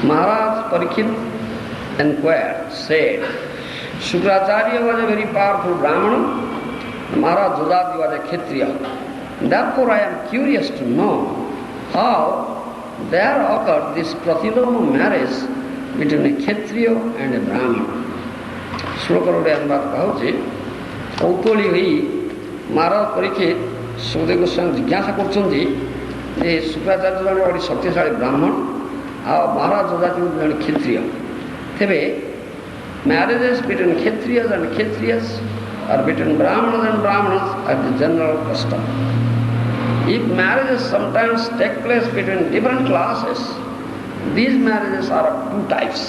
Maharaj Parikshit inquired, said, Shukracharya was a very powerful Brahmana, Maharaj Jodhati was a Kshatriya. Therefore I am curious to know how there occurred this pratiloma marriage between a Kshatriya and a Brahmana. Shloka ରେ ଅନୁବାଦ କହୁଛି, କୌତୂହଳୀ ହୋଇ ମହାରାଜ ପରୀକ୍ଷିତ ସୁଖଦେବ ଗୋସ୍ୱାମୀ ଜିଜ୍ଞାସା କରୁଛନ୍ତି ଯେ ଶୁକ୍ରାଚାର୍ଯ୍ୟ ଜଣେ ଗୋଟେ ଶକ୍ତିଶାଳୀ ବ୍ରାହ୍ମଣ ଆଉ ମହାରାଜ ଯଯାତି ଜଣେ କ୍ଷତ୍ରିୟ, ତେବେ marriages between Kshatriyas and Kshatriyas or between Brahmanas and Brahmanas are the general custom. If marriages sometimes take place between different classes, these marriages are of two types,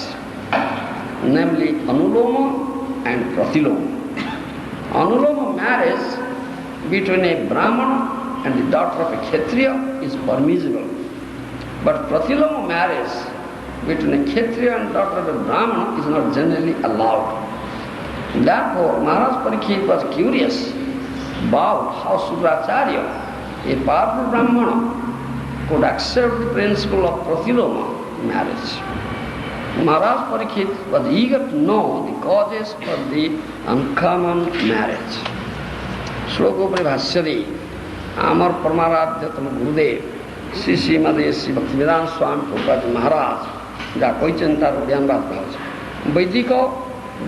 namely Anuloma and Pratiloma. Anuloma marriage between a Brahmana and the daughter of a Kshatriya is permissible, but Pratiloma marriage between a Kshatriya and daughter of a Brahmana is not generally allowed. Therefore, Maharaj Parikshit was curious about how Shukracharya, a powerful Brahmana, could accept the principle of Pratiloma marriage. Maharaj Parikshit was eager to know the causes for the uncommon marriage. Shloka Bhashyadi, Amar Paramaradhyatama Gurudev, Sri Srimad Sri Bhaktivedanta Swami Prabhupada Maharaj, যা কইছেন তার জ্ঞানবাদ হচ্ছে বৈদিক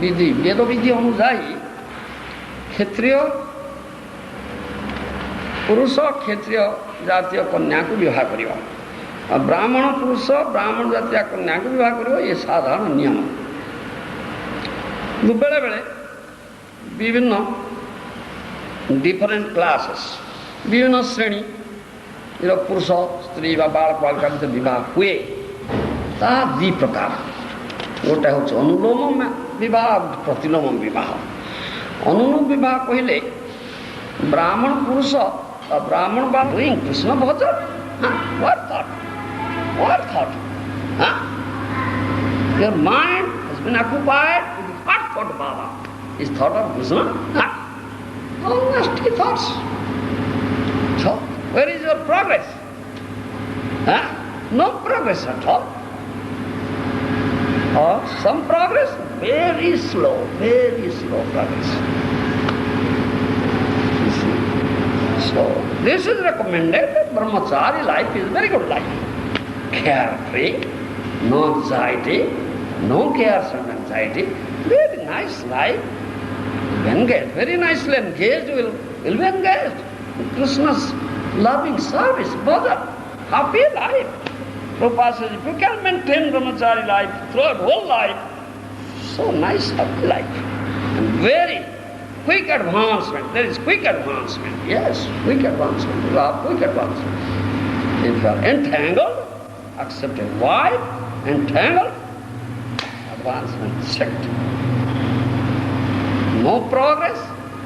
বিধি বেদবিধি অনুযায়ী ক্ষেত্রীয় পুরুষ ক্ষেত্রীয় জাতীয় কন্যাকে বিবাহ করিব আর ব্রাহ্মণ পুরুষ ব্রাহ্মণ জাতীয় কন্যাকে বিবাহ করিব এ সাধারণ নিয়ম। বেলে বেলে বিভিন্ন ডিফরেন্ট ক্লাসেস বিভিন্ন শ্রেণী পুরুষ স্ত্রী বা বালক বালিকা ভিতরে বিবাহ হুয়ে তা দুই প্রকার, গোটা হচ্ছে অনুলোম বিবাহ প্রতিলোম বিবাহ। অনুলোম বিবাহ কহিলে ব্রাহ্মণ পুরুষ বা ব্রাহ্মণ বা doing Krishna Bhajan, what thought? Your mind has been occupied with the what thought Baba? Is thought of Krishna? All nasty thoughts. So, where is your progress? No progress at all. Or some progress, very slow progress. You see? So, this is recommended that brahmachari life is very good life. Carefree, no anxiety, no cares and anxiety, very nice life. Engaged, very nicely engaged, will be engaged in Krishna's loving service, bhajan, happy life. Prabhupada says, if you can maintain brahmachari life throughout whole life, so nice, happy life. And very quick advancement. There is quick advancement. Yes, quick advancement. You have quick advancement. If you are entangled, accept a wife, entangled, advancement checked. No progress,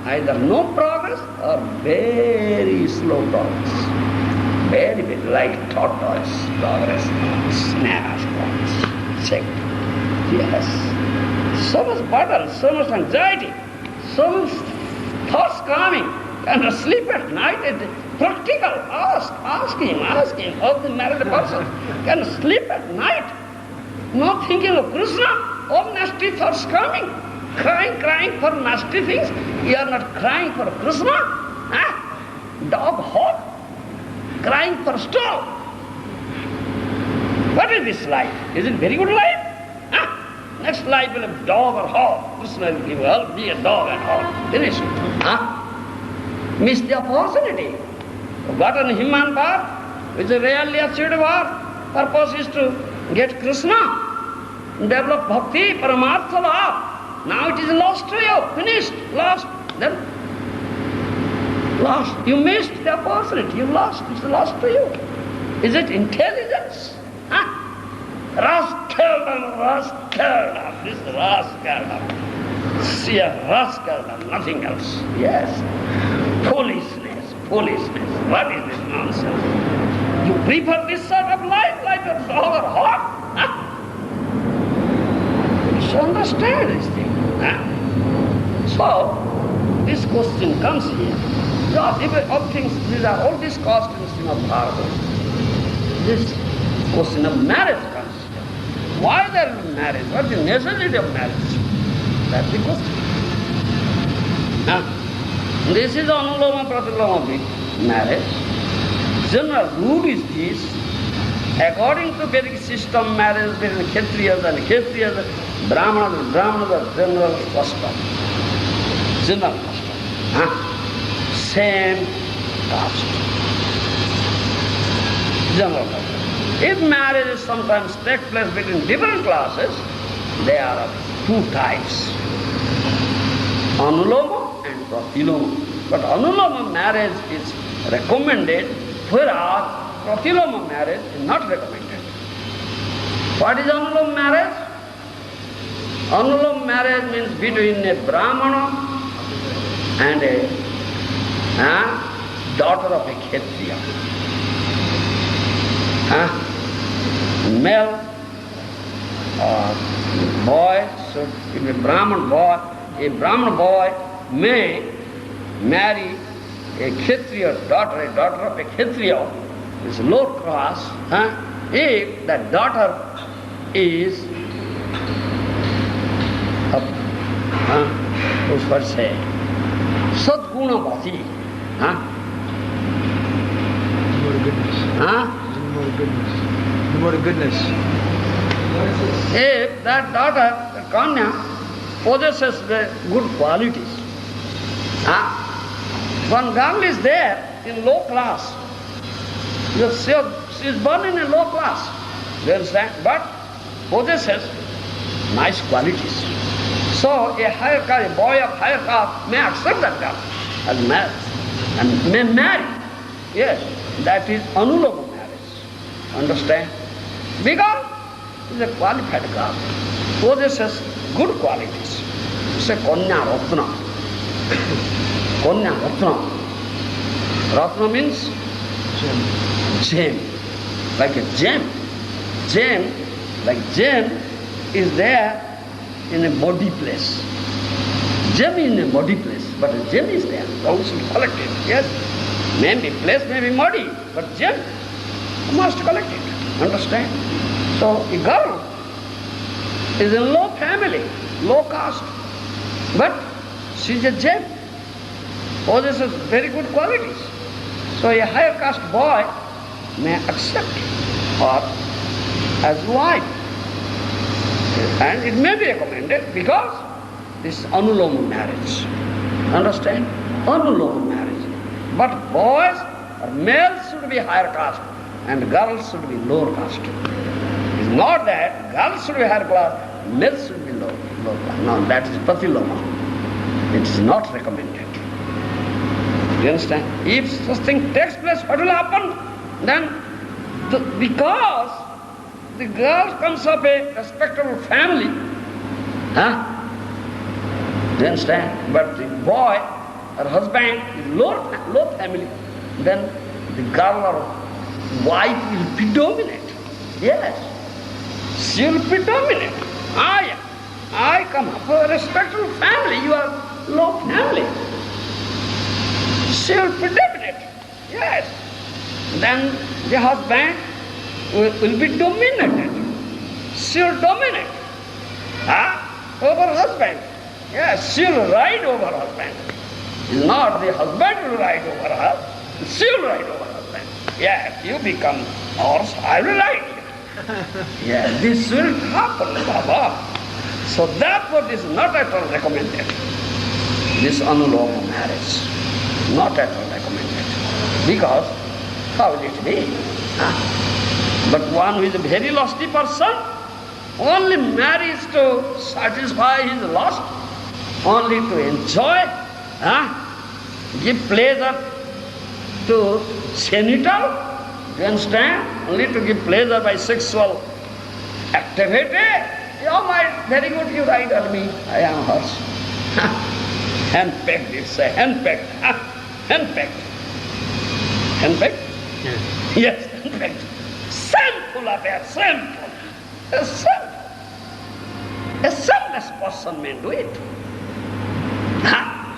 either no progress or very slow progress. Very bit like tortoise progress, snares progress. Checked. Yes. So much burden, so much anxiety, so much thoughts coming, and sleep at night. Practical. Ask him. All the married person can sleep at night, not thinking of Krishna. All nasty thoughts coming, crying for nasty things. You are not crying for Krishna. Dog hot, crying for stool. What is this life? Is it very good life? Next life will have dog or hog. Krishna will give help, be a dog and hog. Finish it. Miss the opportunity. Got on human path, which is rarely achieved path. Purpose is to get Krishna, develop bhakti, paramartha love. Now it is lost to you. Finished, lost. Then lost. You missed the opportunity. You lost. It's lost to you. Is it intelligence? Rascaldom. This is rascaldom. Sheer rascaldom, nothing else. Yes. Foolishness. What is this nonsense? You prefer this sort of life, like a dog or hog? You should understand this thing. So, this question comes here. All things, these are all discussed in Srimad Bhagavatam. This question of marriage comes here. Why there is marriage? What is the necessity of marriage? That's the question. This is Anuloma Pratiloma marriage. General rule is this. According to Vedic system, marriage between Kshatriyas and Kshatriyas, Brahmanas and Brahmanas are general custom. General custom. Same caste. General custom. If marriage sometimes takes place between different classes, they are of two types. Anuloma and Pratiloma. But Anuloma marriage is recommended, whereas Pratiloma marriage is not recommended. What is Anuloma marriage? Anuloma marriage means between a Brahmana and a daughter of a Kshatriya. Male or boy, so if a Brahman boy may marry a Kshatriya daughter, a daughter of a Kshatriya, is low class, if that daughter is what's what say? Sadgunavati. More goodness. If that daughter, the Kanya, possesses the good qualities, one girl is there in low class. She is born in a low class, you understand? But possesses nice qualities. So a higher caste, a boy of higher caste may accept that girl as marriage and may marry. Yes, that is Anuloma marriage. Understand? Because it is a qualified girl, possesses good qualities. It's a Kanya Ratna. Kanya Ratna. Ratna means gem, like a gem. Gem, like gem, is there in a muddy place. Gem is in a muddy place, but a gem is there. Thou should collect it. Yes, maybe place may be muddy, but gem, you must collect it. Understand? So a girl is in low family, low caste, but she is a gem, possesses very good qualities. So a higher caste boy may accept her as wife. And it may be recommended because this is Anuloma marriage. Understand? Anuloma marriage. But boys or males should be higher caste and girls should be lower caste. It's not that girls should be higher class, males should be lower class. No, that is Pratiloma. It is not recommended. You understand? If such thing takes place, what will happen? Then, because the girl comes of a respectable family, you understand? But the boy or husband is low family, then the girl or wife will predominate. Yes, she will predominate. I come from a respectable family, you are low family. She will predominate. Yes. Then the husband will be dominated. She will dominate over husband. Yes, she will ride over husband. It's not the husband will ride over her, she will ride over husband. Yes, you become horse, I will ride. Yes, this will happen, Baba. So therefore this is not at all recommended. This Anuloma marriage, not at all recommended. Because how will it be? But one who is a very lusty person only marries to satisfy his lust, only to enjoy, give pleasure to genital, you understand? Only to give pleasure by sexual activity. Oh my, very good, you ride on me, I am a horse. Hand-pecked, it's a hand-pecked. Hand-pecked. Hand-pecked? Yes, hand-pecked. Simple affair, simple. A simple. A sinless person may do it.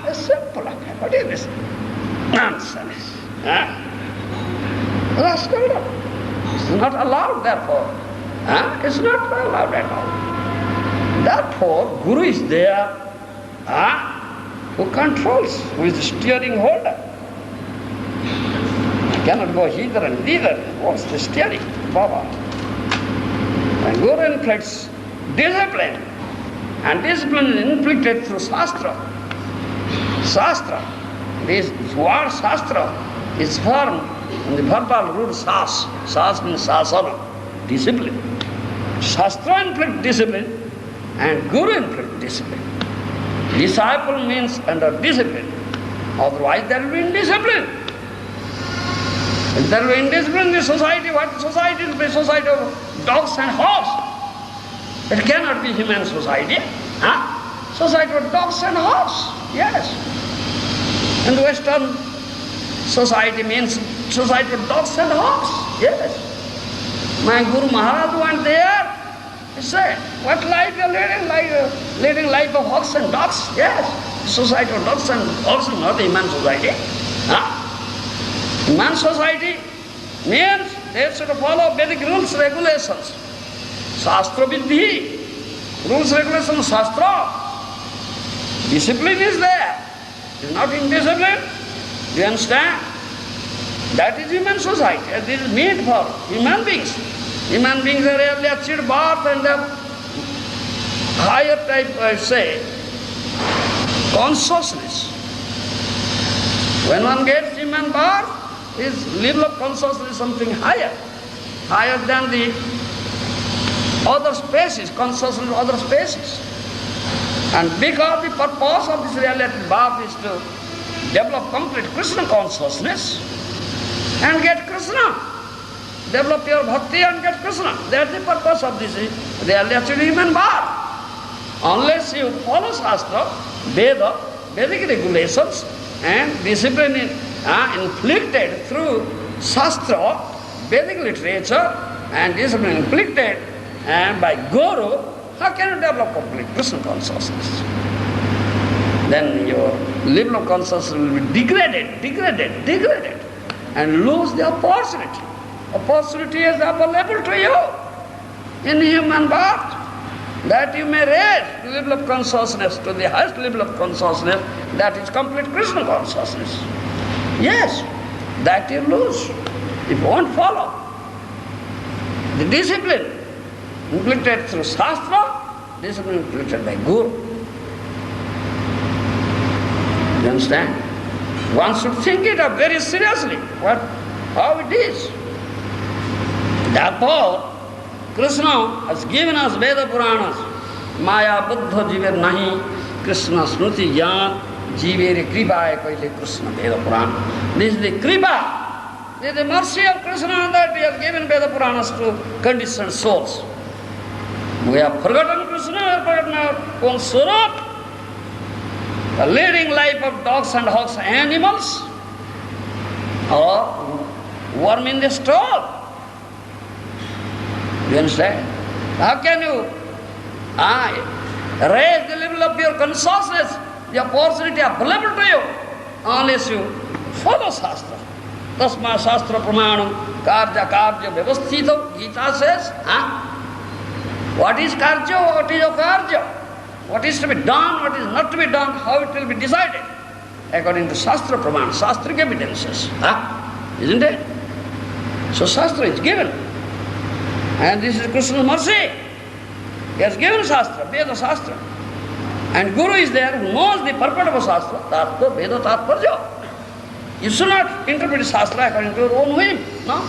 A simple affair. What is this? Nonsense. Rascal. It's not allowed, therefore. It's not allowed at all. Therefore, Guru is there who controls, who is the steering holder. You cannot go hither and thither. What's the steering? Baba. And Guru inflicts discipline. And discipline is inflicted through Shastra. Shastra. This word Shastra is formed in the verbal root Sas. Sas means Sasana. Discipline. Shastra inflicts discipline and Guru inflicts discipline. Disciple means under discipline. Otherwise there will be indiscipline. If there will be indiscipline in the society, what society will be? Society of dogs and hogs. It cannot be human society. Society of dogs and hogs. Yes. And Western society means society of dogs and hogs. Yes. My Guru Maharaj went there. He said, what life you are leading? Leading life of hogs and dogs? Yes. Society of dogs and hogs is not human society. Human society means they should follow Vedic rules, regulations. Shastra Vidhi. Rules, regulations, Shastra. Discipline is there. It is not indiscipline. Do you understand? That is human society. This is meant for human beings. Human beings are rarely achieved birth and the higher type, I say, consciousness. When one gets human birth, his level of consciousness is something higher than the other species, consciousness of other species. And because the purpose of this reality birth is to develop complete Krishna consciousness and get Krishna. Develop your bhakti and get Krishna. That's the purpose of this reality human birth. Unless you follow Shastra, Veda, Vedic regulations and discipline inflicted through Shastra, Vedic literature and discipline inflicted and by Guru, how can you develop complete Krishna consciousness? Then your level of consciousness will be degraded and lose the opportunity. Opportunity is available to you in human birth that you may raise the level of consciousness to the highest level of consciousness, that is complete Krishna consciousness. Yes, that you lose if you won't follow the discipline inflicted through Shastra, discipline inflicted by Guru. You understand? One should think it up very seriously, how it is. Therefore, Krishna has given us Veda Puranas. Maya Buddha Jiver Nahi, Krishna Snuti Jnana, Jivere Kripa Kaile Krishna Veda Purana. This is the Kripa. This is the mercy of Krishna that he has given Veda Puranas to conditioned souls. We have forgotten Krishna, we have forgotten our own Swarup. The leading life of dogs and hogs, animals, or worm in the stall. You understand? How can you raise the level of your consciousness, the opportunity available to you, unless you follow Shastra? Tasma Shastra Pramanam Karja Vyavasthito, Gita says. What is Karja, what is Akarja? What is to be done, what is not to be done, how it will be decided? According to Shastra Praman, Shastric evidences. Isn't it? So Shastra is given. And this is Krishna's mercy. He has given Shastra, Veda Shastra. And Guru is there who knows the purport of Shastra, Tattva, Veda, Tatparja. You should not interpret Shastra according to your own whim. No?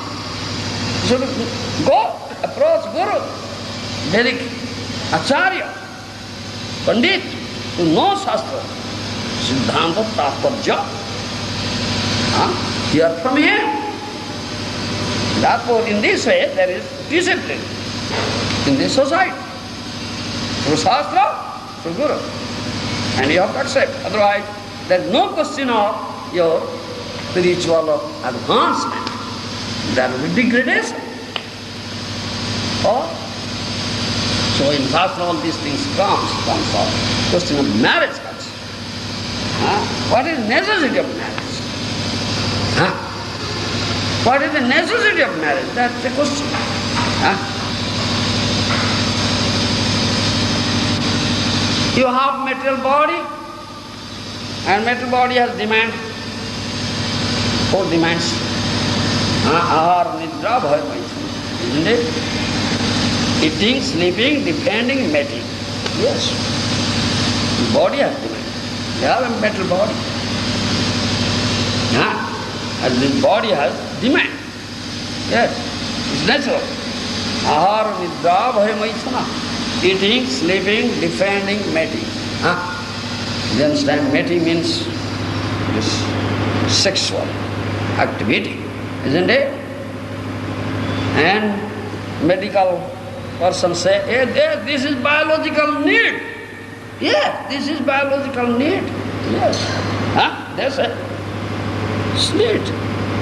You should go, approach Guru, Vedic Acharya, Pandit, who knows Shastra, Siddhanta, Tatparja. Hear from him. Therefore, in this way, there is discipline in this society. Through Shastra, through Guru. And you have to accept. Otherwise, there is no question of your spiritual advancement. There will be degradation. So in Shastra, all these things comes out. Question of marriage comes. What is necessity of marriage? What is the necessity of marriage? That's the question. You have material body, and material body has demand. 4 demands. Ahara, nidra, bhaya, maithuna. Isn't it? Eating, sleeping, defending, mating. Yes. The body has demand. You have a material body. And this body has demand. Yes. It's natural. Ahara, nidra, bhaya, maithuna. Eating, sleeping, defending, mating. You understand? Mating means this sexual activity, isn't it? And medical person say, hey, this is biological need. Yeah, this is biological need. Yes. They say, it's need,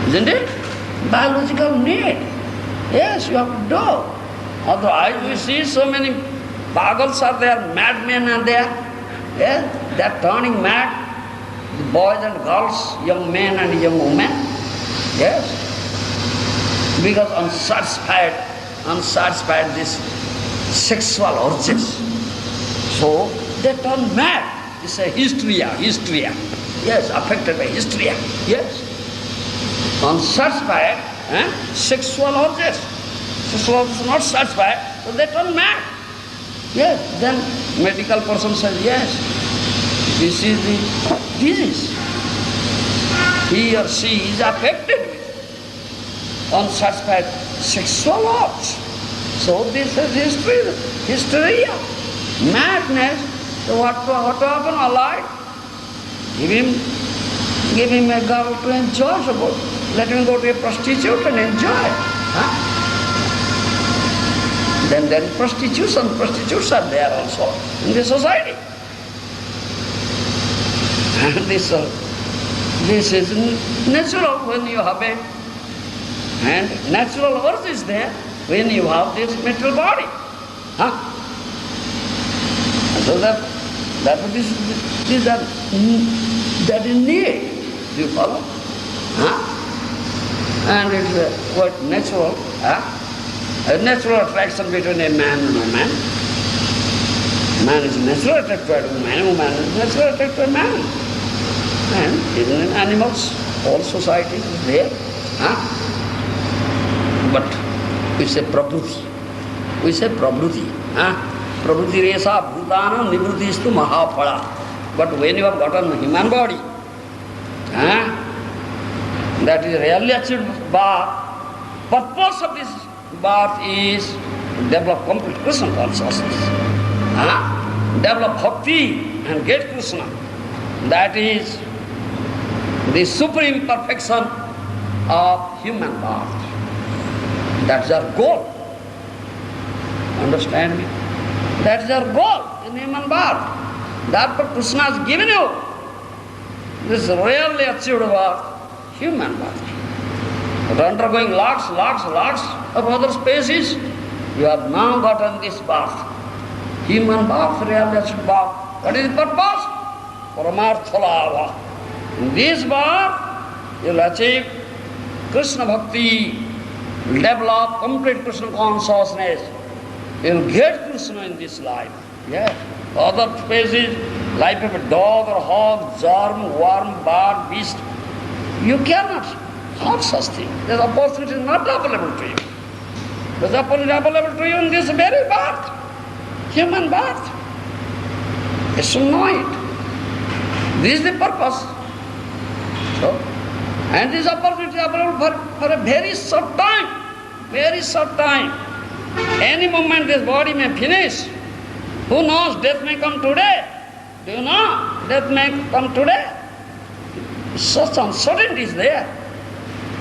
isn't it? Biological need. Yes, you have to do. Otherwise, we see so many pagals are there, madmen are there. Yes, they are turning mad. The boys and girls, young men and young women. Yes. Because unsatisfied this sexual urges. So they turn mad. It's a hysteria. Yes, affected by hysteria. Yes. Unsatisfied sexual urges. Sexual urges not satisfied, so they turn mad. Yes, then medical person says, yes, this is the disease. He or she is affected with unsatisfied sexual urge. So this is hysteria, madness. So what to happen? Allah, give him a girl to enjoy. So let him go to a prostitute and enjoy. Then there is prostitution. Prostitutes are there also in the society. And this is natural when you have a, and natural earth is there when you have this material body. So that is need. Do you follow? And it's quite natural. A natural attraction between a man and a woman. Man is naturally attracted to a woman, woman is naturally attracted to a man. And even in animals, all society is there. But we say prabhuti. Prabhuti resa bhutana nivruddhistu mahapala. But when you have gotten a human body, that is really achieved birth. Purpose of this birth is to develop complete Krishna consciousness. Develop bhakti and get Krishna. That is the supreme perfection of human birth. That's our goal. Understand me? That is our goal in human birth. Therefore Krishna has given you this rarely achieved birth, human birth. But undergoing lots of other species, you have now gotten this birth. Human birth, rarely achieved birth. What is the purpose? Paramarthalava. In this birth, you will achieve Krishna bhakti, develop complete Krishna consciousness. You will get Krishna in this life. Yes. Other species, life of a dog or hog, germ, worm, bird, beast, you cannot have such thing. This opportunity is not available to you. This opportunity is available to you in this very birth, human birth. You should know it. This is the purpose. So, and this opportunity is available for a very short time. Very short time. Any moment this body may finish. Who knows, death may come today. Do you know? Death may come today. Such uncertainty is there.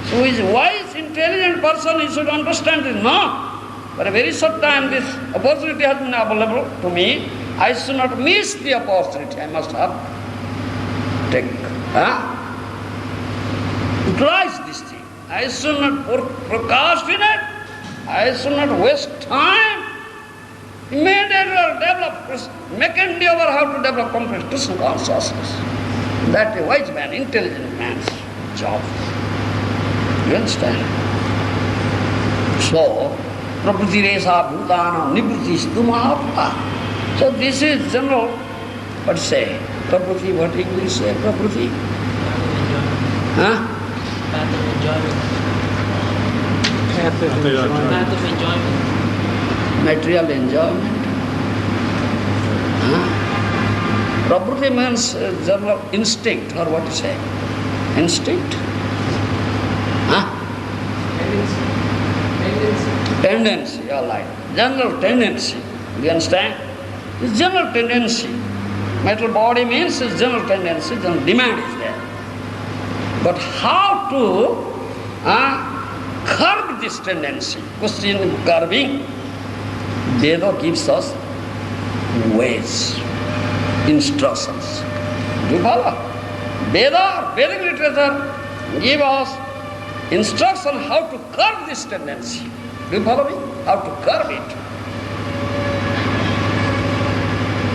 So he is a wise, intelligent person, he should understand this. No. For a very short time this opportunity has been available to me. I should not miss the opportunity. I must have utilize this thing. I should not procrastinate. I should not waste time. Immediately develop, make endeavor how to develop complete Krishna consciousness. That a wise man, intelligent man's job. You understand? So, prakriti resa bhutana nibhuti stuma. So this is general What say? Prakriti, what English say? Prakriti? Huh? Path of enjoyment. Path of enjoyment. Path of enjoyment. Material enjoyment. Huh? Prakriti means general instinct, or what you say? Instinct? Huh? Tendency, all right. General tendency. Do you understand? It's general tendency. Material body means it's general tendency, general demand is there. But how to curb this tendency? Question in curbing. Veda gives us ways, instructions. Do you follow? Veda, Vedic literature, give us instruction how to curb this tendency. Do you follow me? How to curb it.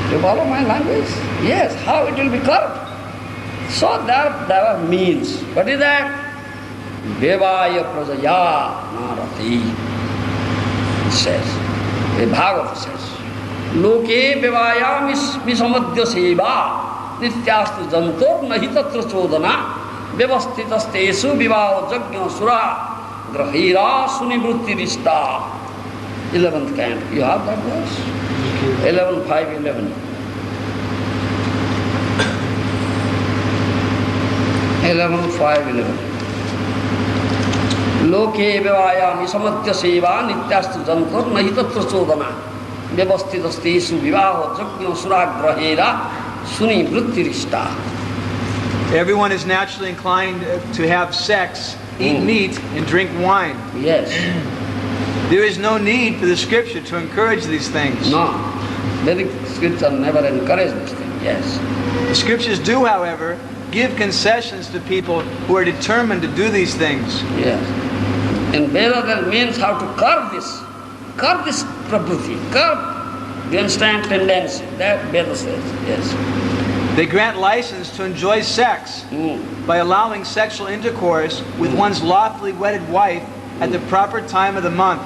Do you follow my language? Yes, how it will be curbed. So there are means. What is that? Devaya prajaya narati. It says. The Bhagavata says. Loke devaya misamadya seva nityastu jantor nahi tatra chodana vyavastitastesu vivaho jagya sura grahira sunivrutti rista. 11th canto. You have that verse? 11:5-11. 11:5-11. Loke vivayami samatya seva nityastu jantor nahi tatra chodana vyavastitastesu vivaho jagya sura grahira sunivrutti rista. Everyone is naturally inclined to have sex, eat meat, and drink wine. Yes. There is no need for the scripture to encourage these things. No. Vedic scripture never encourages this thing. Yes. The scriptures do, however, give concessions to people who are determined to do these things. Yes. In Veda that means how to curb this prakriti, curb, do you understand, tendency. That Veda says, yes. They grant license to enjoy sex by allowing sexual intercourse with one's lawfully wedded wife at the proper time of the month.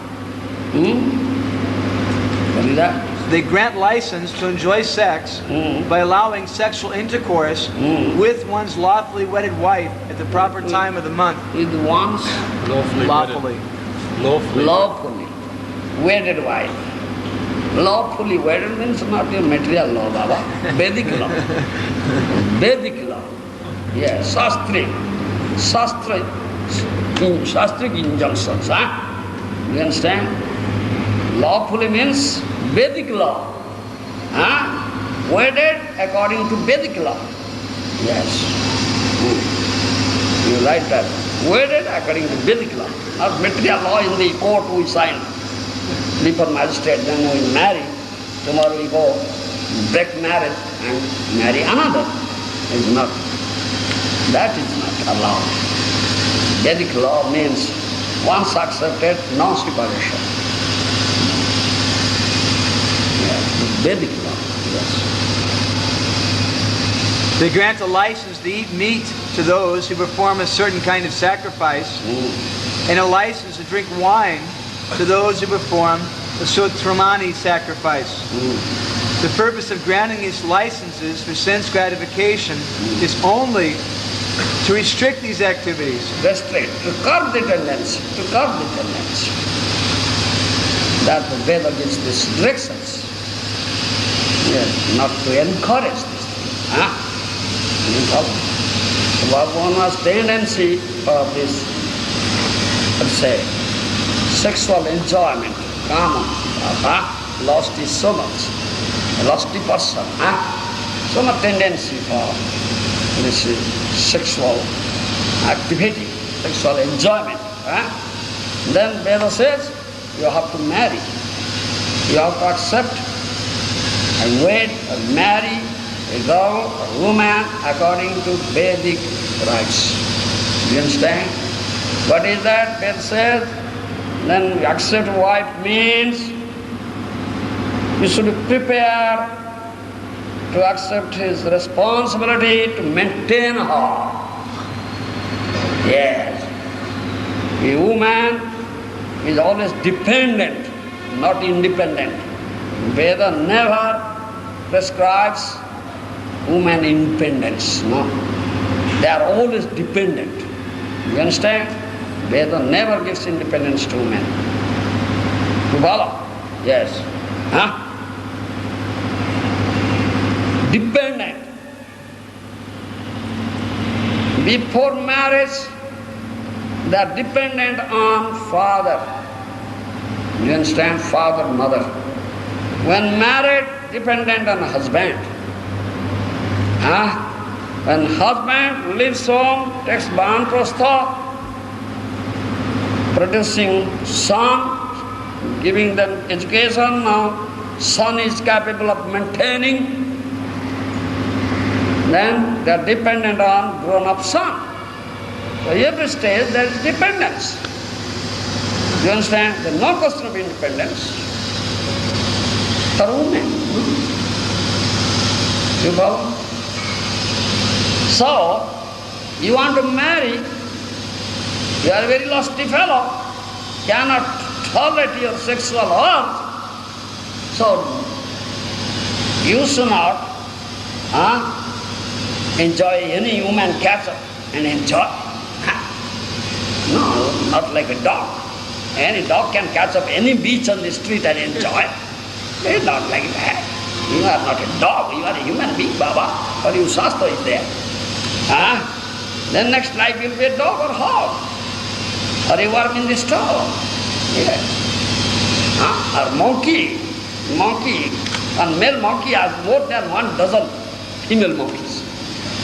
What is that? They grant license to enjoy sex by allowing sexual intercourse with one's lawfully wedded wife at the proper time of the month. With one's Lawfully. lawfully wedded wife. Lawfully wedded means not your material law, Baba. Vedic law. Vedic law. Yes, Shastric injunctions. You understand? Lawfully means Vedic law. Wedded according to Vedic law. Yes. You write that. Wedded according to Vedic law. Not material law in the court we sign. Before magistrate, then we marry. Tomorrow we go break marriage and marry another. It's not. That is not allowed. Vedic law means once accepted, no separation. Yes, Vedic law, yes. They grant a license to eat meat to those who perform a certain kind of sacrifice, and a license to drink wine to those who perform the Sutramani sacrifice. The purpose of granting these licenses for sense gratification is only to restrict these activities. Restrict, to curb the tendency, That the Veda gives these directions. Yes, not to encourage this thing. One has tendency of this, let's say, sexual enjoyment, kama, lust is so much, lusty person, so much tendency for this sexual activity, sexual enjoyment. Then Veda says, you have to marry, you have to accept and wed and marry a girl, a woman according to Vedic rites. Do you understand? What is that? Veda says, then accept a wife means you should prepare to accept his responsibility to maintain her. Yes. A woman is always dependent, not independent. Veda never prescribes woman independence, no. They are always dependent. You understand? Veda never gives independence to women. To follow? Yes. Huh? Dependent. Before marriage, they are dependent on father. You understand? Father, mother. When married, dependent on husband. When husband leaves home, takes banprastha, producing son, giving them education, now son is capable of maintaining, then they are dependent on grown-up son. So every stage there is dependence. You understand? There is no question of independence for women. You follow? So, you want to marry, you are a very lusty fellow, cannot tolerate your sexual urge, so you should not enjoy any woman catch up and enjoy. No, not like a dog. Any dog can catch up any beach on the street and enjoy. It's not like that. You are not a dog, you are a human being, Baba. For you, Shastra is there. Then next life you'll be a dog or hog, or a worm in the stove. Yes. Or monkey. And male monkey has more than 12 female monkeys.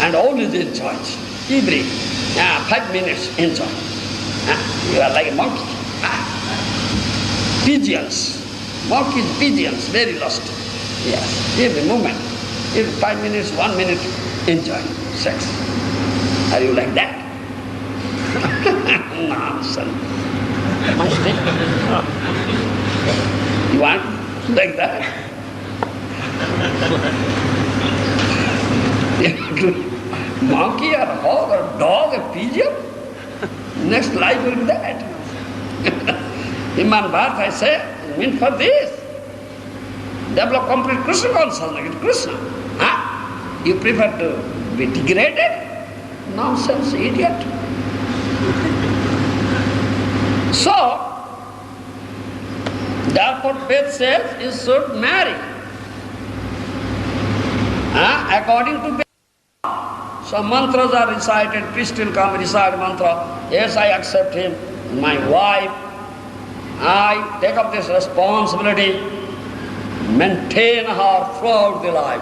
And always enjoys. Every 5 minutes enjoy. You are like a monkey. Pigeons. Monkeys, pigeons, very lusty. Yes. Every moment, every 5 minutes, 1 minute, enjoy sex. Are you like that? Nonsense. Mistake. You want like that? Monkey or hog or dog or pigeon? Next life will be that. Human birth, I say, is meant for this. Develop complete Krishna consciousness. Krishna. You prefer to be degraded? Nonsense, idiot. So, therefore faith says you should marry. According to faith. So mantras are recited, priest will come, recite mantra. Yes, I accept him, my wife. I take up this responsibility, maintain her throughout the life.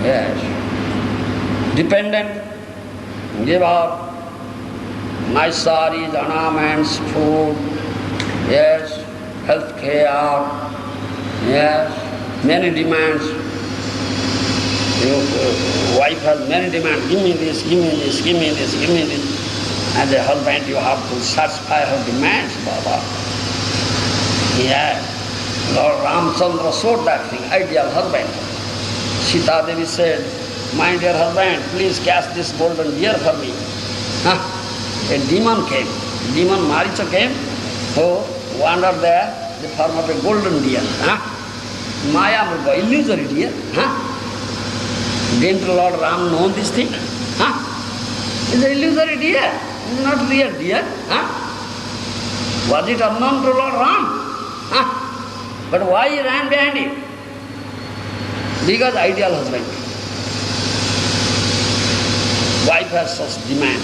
Yes. Dependent, give her nice saris, ornaments, food, yes, health care, yes, many demands. Your wife has many demands, give me this, give me this, give me this, give me this. And the husband, you have to satisfy her demands, Baba. Yes. Lord Ramchandra showed that thing, ideal husband. Sita Devi said, my dear husband, please cast this golden deer for me. A demon came, demon Maricha came, who wandered there, the form of a golden deer. Maya Murga, illusory deer. Didn't Lord Ram know this thing? It's an illusory deer, it's not real deer. Was it unknown to Lord Ram? But why he ran behind it? Because ideal husband. Wife has such demand.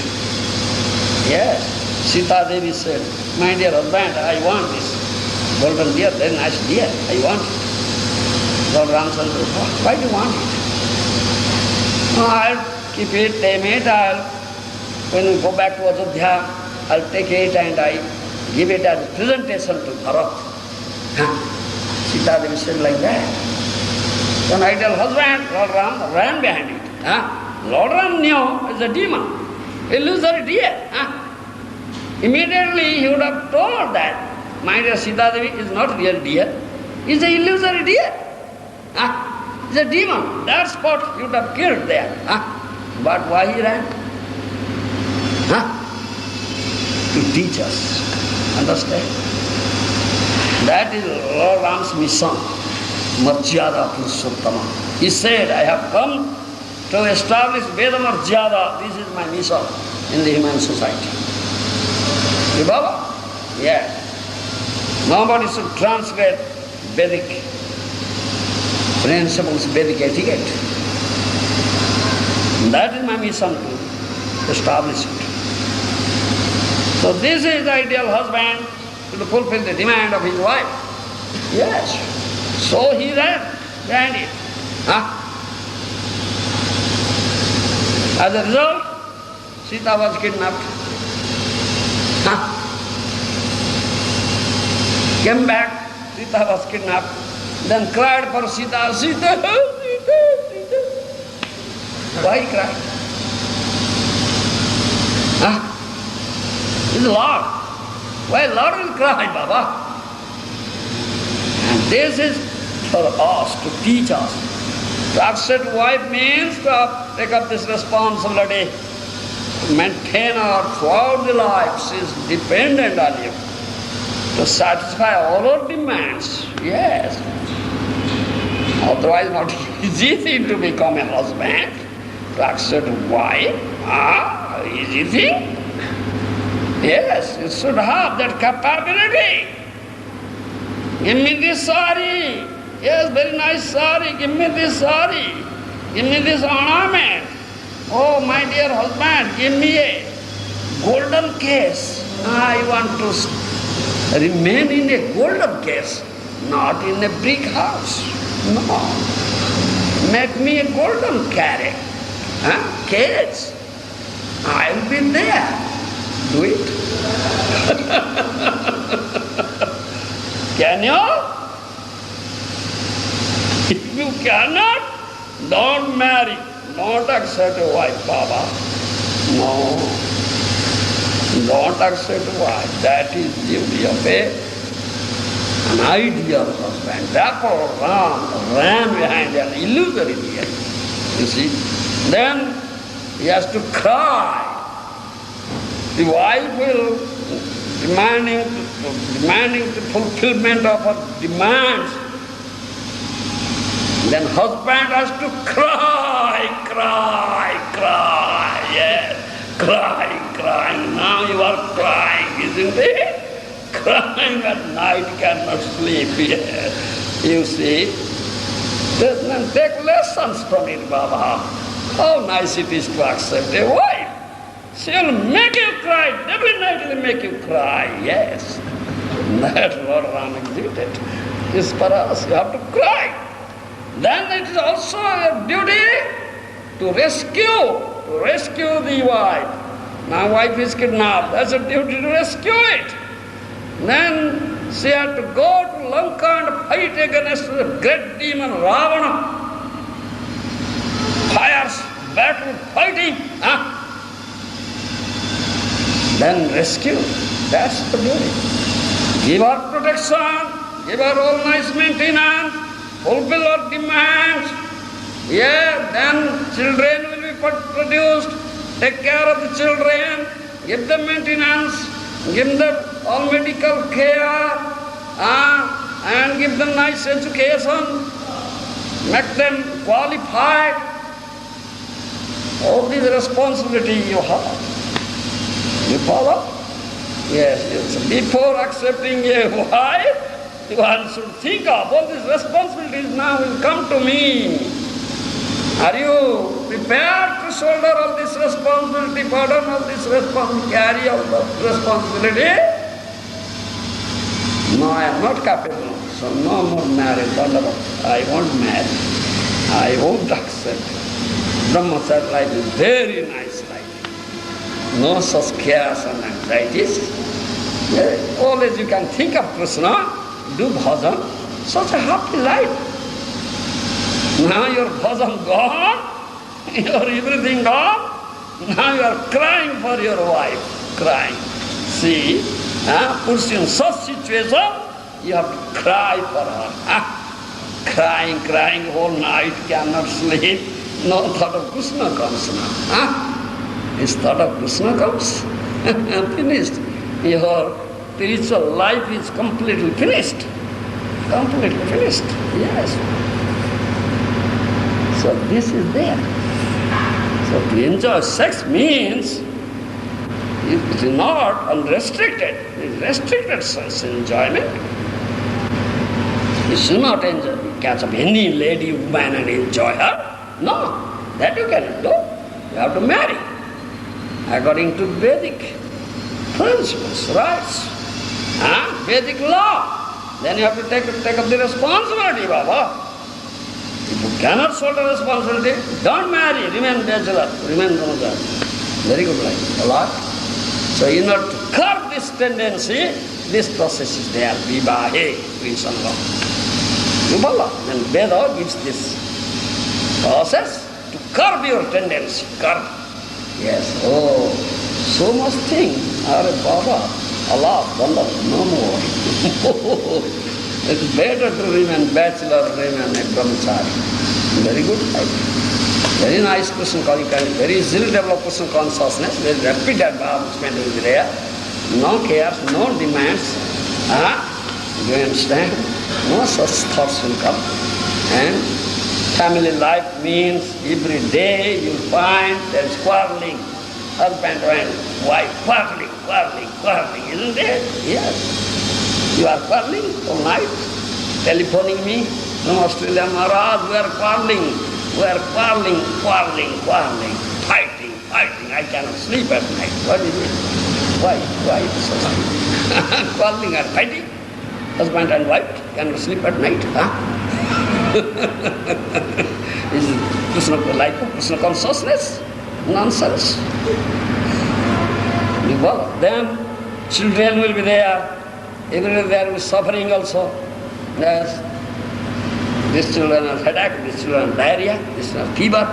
Yes, Sita Devi said, my dear husband, I want this golden deer, very nice deer, I want it. Lord Ram said, why do you want it? I'll keep it, tame it, when we go back to Ajodhya, I'll take it and I give it as a presentation to Bharat. Sita Devi said like that. An ideal husband, Lord Ram ran behind it. Lord Ram knew it's a demon, illusory deer. Immediately he would have told that, my dear Sita Devi is not real deer, it's an illusory deer. It's a demon. That spot he would have killed there. But why he ran? To teach us. Understand? That is Lord Ram's mission. Marjada Purushottama. He said, I have come to establish Veda Marjada. This is my mission in the human society. You Baba? Yes. Nobody should transgress Vedic principles, Vedic etiquette. That is my mission to establish it. So this is the ideal husband to fulfill the demand of his wife. Yes. So he ran it. As a result, Sita was kidnapped. Came back, Sita was kidnapped. Then cried for Sita, Sita, Sita, Sita. Why he cried? He's Lord. Why Lord will cry, Baba? And this is for us, to teach us. To accept wife means to take up this responsibility. To maintain her throughout the life. She is dependent on you. To satisfy all our demands. Yes. Otherwise not easy thing to become a husband. To accept wife. Easy thing? Yes, you should have that capability. Give me this sari. Yes, very nice sari. Give me this sari. Give me this ornament. Oh, my dear husband, give me a golden case. I want to remain in a golden case, not in a brick house. No. Make me a golden carriage. Cage. I will be there. Do it. Can you? If you cannot, don't marry. Don't accept a wife, Baba. No. Don't accept a wife. That is duty of an ideal husband. Therefore, ran behind an illusory deity. You see? Then he has to cry. The wife will demanding the fulfillment of her demands. Then husband has to cry, yes, crying. Now you are crying, isn't it? Crying at night, cannot sleep. Yes. You see? Then take lessons from it, Baba. How nice it is to accept a wife. She'll make you cry, definitely make you cry, yes. That's what Ram exhibited. It's for us, you have to cry. Then it is also your duty to rescue the wife. Now wife is kidnapped, that's a duty to rescue it. Then she had to go to Lanka and fight against the great demon Ravana. Fires, battle, fighting. Then rescue. That's the duty. Give her protection, give her all nice maintenance, fulfill her demands. Yeah, then children will be produced. Take care of the children, give them maintenance, give them all medical care, and give them nice education, make them qualified. All these responsibility you have. You follow? Yes. Before accepting a wife, one should think of all these responsibilities now will come to me. Are you prepared to shoulder all this responsibility, burden all this responsibility, carry all the responsibility? No, I am not capable. So no more marriage. I won't marry. I won't accept. Brahmacharya life is very nice life. No such cares and anxieties. Always you can think of Krishna, do bhajan, such a happy life. Now your bhajan gone, your everything gone, now you are crying for your wife, crying. See, puts you in such situation, you have to cry for her. Crying whole night, cannot sleep, no thought of Krishna comes now. His thought of Krishna comes, finished. Your spiritual life is completely finished. Completely finished, yes. So this is there. So to enjoy sex means it is not unrestricted. It is restricted sex enjoyment. You should not enjoy, catch up any lady, woman and enjoy her. No, that you cannot do. You have to marry according to Vedic principles, rights, Vedic law. Then you have to take up the responsibility, Baba. If you cannot shoulder responsibility, don't marry, remain bachelor, remain brahmachari. Very good life, a lot. So in order to curb this tendency, this process is there, vivahe, visanga. Vibhala, and Veda gives this process to curb your tendency, curb. Yes, oh, so much thing. Are Baba, Allah, Banda, no more. It's better to remain bachelor, remain a brahmachari. Very good life. Very nice Krishna consciousness, very easily develop Krishna consciousness, very rapid advancement will be there. No cares, no demands. Do you understand? No such thoughts will come. And family life means every day you find there is quarreling. Husband and wife, quarreling, isn't it? Yes. You are quarreling all night, telephoning me from Australia, Maharaj, we are quarreling, fighting. I cannot sleep at night. What is it? Why so quarreling and fighting? Husband and wife cannot sleep at night, Is Krishna life of Krishna consciousness? Nonsense. You follow? Then children will be there. Everywhere there will be suffering also. Yes. These children have headache, these children have diarrhea, these children have fever.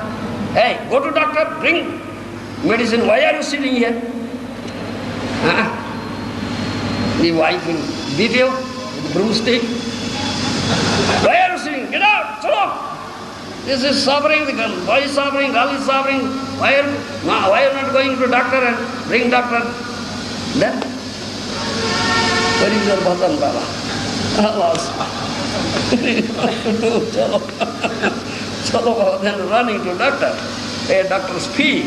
Hey, go to doctor, bring medicine. Why are you sitting here? The wife will beat you with a broomstick. Why are you sitting? Get out, chalo. This is suffering, the boy is suffering, girl is suffering. Why are you not going to doctor and bring doctor? Then, where is your bhajan, Baba? Alas. Chalo, Baba, then running to doctor. Pay doctor's fee.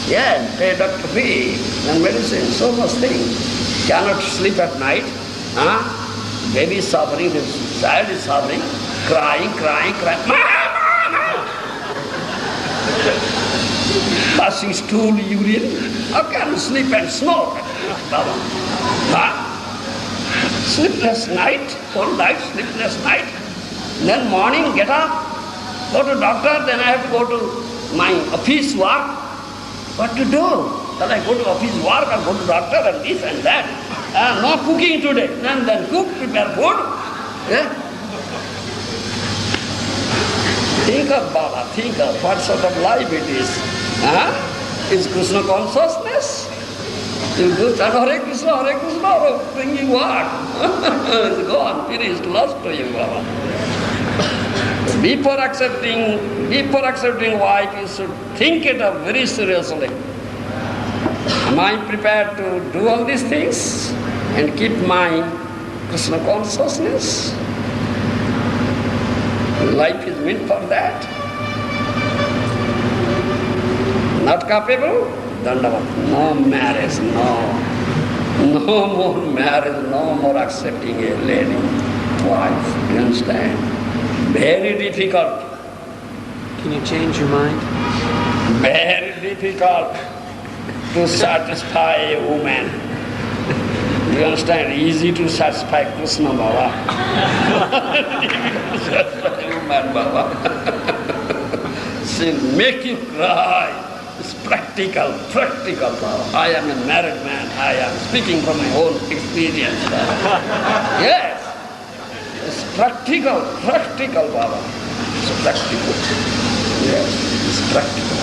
Yeah, pay doctor fee. And medicine, so much thing. Cannot sleep at night. Baby is suffering, the child is suffering. Crying. Passing stool, urine. How can you sleep and smoke? Sleepless night, whole night, sleepless night. Then morning, get up, go to doctor, then I have to go to my office work. What to do? Then I go to office work, I go to doctor and this and that. No cooking today. Then cook, prepare food. Yeah? Think of Baba, think of what sort of life it is. It's Krishna consciousness. You do Hare Krishna, bringing what? It's gone, finished, lost to you, Baba. Before accepting wife, you should think it up very seriously. Am I prepared to do all these things and keep my Krishna consciousness? Life is meant for that. Not capable? Dandavat. No marriage, no. No more marriage, no more accepting a lady, wife. You understand? Very difficult. Can you change your mind? Very difficult to satisfy a woman. You understand? Easy to satisfy Krishna, Baba. Difficult to satisfy a woman, Baba. She'll make you cry. It's practical, Baba. I am a married man. I am speaking from my own experience. Yes. It's practical, Baba. It's practical. Yes, it's practical.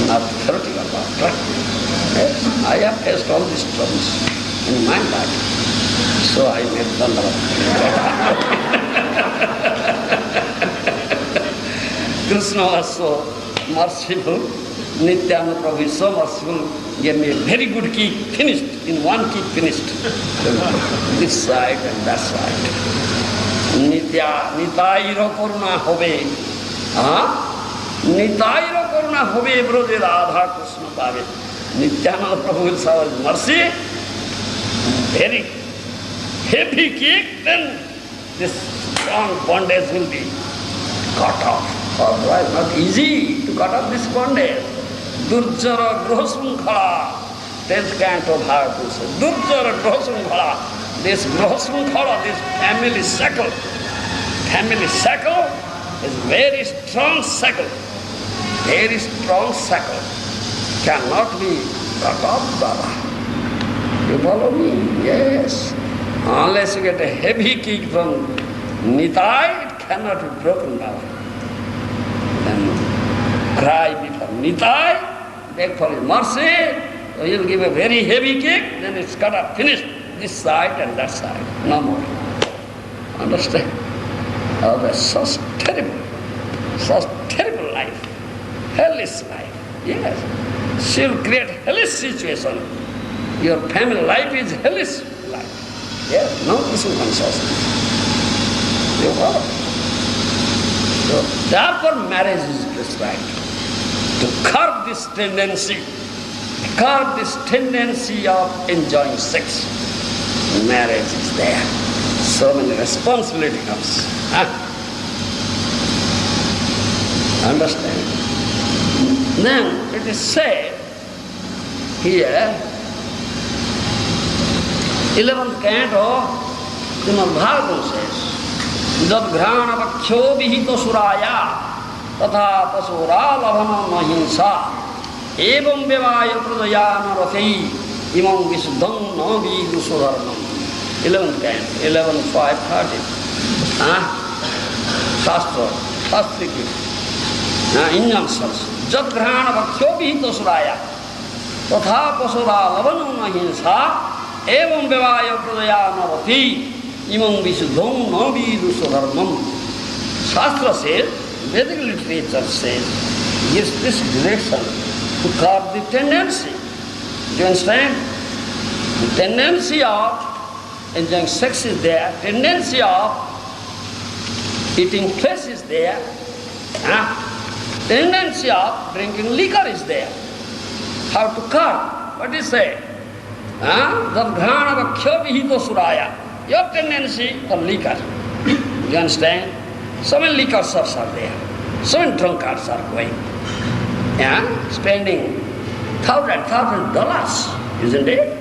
Not theoretical, but practical. Yes, I have faced all these troubles in my life. So I made Dandavat. Krishna was so merciful. Nityananda Prabhu is so merciful. Gave me a very good key, finished. In one key, finished. This side and that side. Nitya, Nitairo Karuna Hobe. Nitaira Karuna Hobe Brode Radha Krishna Bhave. Nityananda Prabhu will shower his mercy. Very heavy kick, then this strong bondage will be cut off. Otherwise, not easy to cut off this bondage. Durjara Grohasunkhala, 10th canto of Bhagavatam. Durjara Grohasunkhala, this Grohasunkhala, this family shackle is very strong shackle. Very strong shackle. Cannot be cut off, Baba. You follow me? Yes. Unless you get a heavy kick from Nitai, it cannot be broken down. Then cry before Nitai, beg for his mercy, so he'll give a very heavy kick, then it's cut off, finished. This side and that side, no more. Understand? Oh, that's such terrible life. Hellish life. Yes. She'll create hellish situation. Your family life is hellish life. Yes, no Krishna consciousness. You follow? So therefore marriage is prescribed. To curb this tendency of enjoying sex. Marriage is there. So many responsibility comes. Understand? Then it is said here, 11th canto, Srimad Bhagavatam says, Jad ghrana vaksho vihito suraya tatha pasura lavana mahinsa evam vivaya pradayana rathai imam visuddham na vidu sudharmam. 11th canto, 11:5:30. Shastra, Shastriki. Indian source. Jad ghrana vaksho vihito suraya tatha pasura lavana mahinsa evam vivaya pradayana rathai imam visuddham na vidu sudharmam. Shastra says, Vedic literature says, gives this direction to curb the tendency. Do you understand? The tendency of enjoying sex is there, tendency of eating flesh is there, tendency of drinking liquor is there. How to curb? What is it? Jadghrana vaksha vihito suraya. Your tendency for liquor. You understand? So many liquor shops are there. So many drunkards are going. Spending $1,000, isn't it?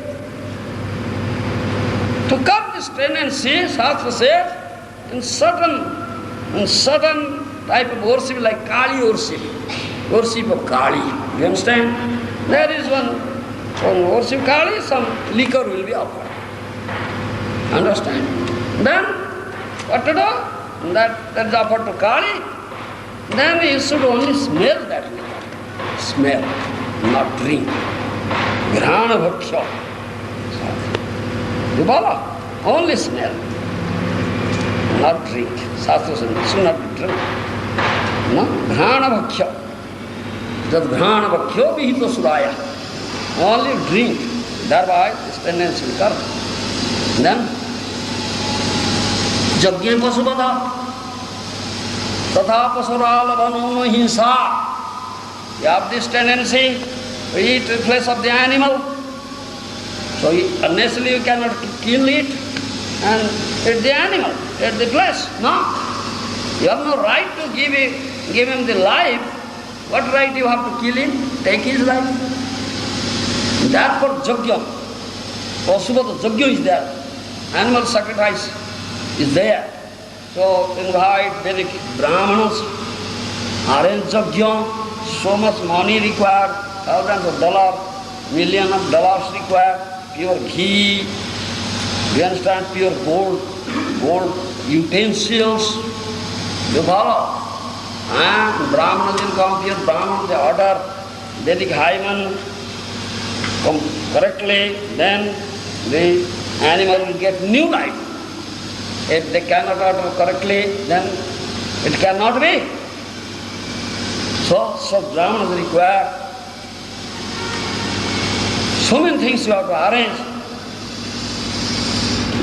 To curb this tendency, Shastra says, in certain type of worship like Kali worship of Kali. You understand? There is one worship Kali, some liquor will be offered. Understand? Then, what to do? That is offered to Kali. Then you should only smell that liquor. Smell, not drink. Grana bhaksha. You follow? Only smell, not drink. Shastra says, should not be drink. No? Grana bhaksha. Jad grana bhaksha vihito suraya. Only drink. Thereby this tendency will come. Then, Jagya pasubada tatha pasura lavano hinsa. You have this tendency to eat the flesh of the animal. So unnecessarily you cannot kill it and eat the animal, eat the flesh. No. You have no right to give him the life. What right you have to kill him? Take his life. Therefore Jagya, pasubada Jagya is there. Animal sacrifice is there. So invite Vedic Brahmanas, arrange Jagya, so much money required, thousands of dollars, millions of dollars required, pure ghee, you understand, pure gold utensils, you follow? Brahmanas will come, pure Brahmanas, they order Vedic hymen correctly, then the animal will get new life. If they cannot order correctly, then it cannot be. So Brahmanas require so many things you have to arrange.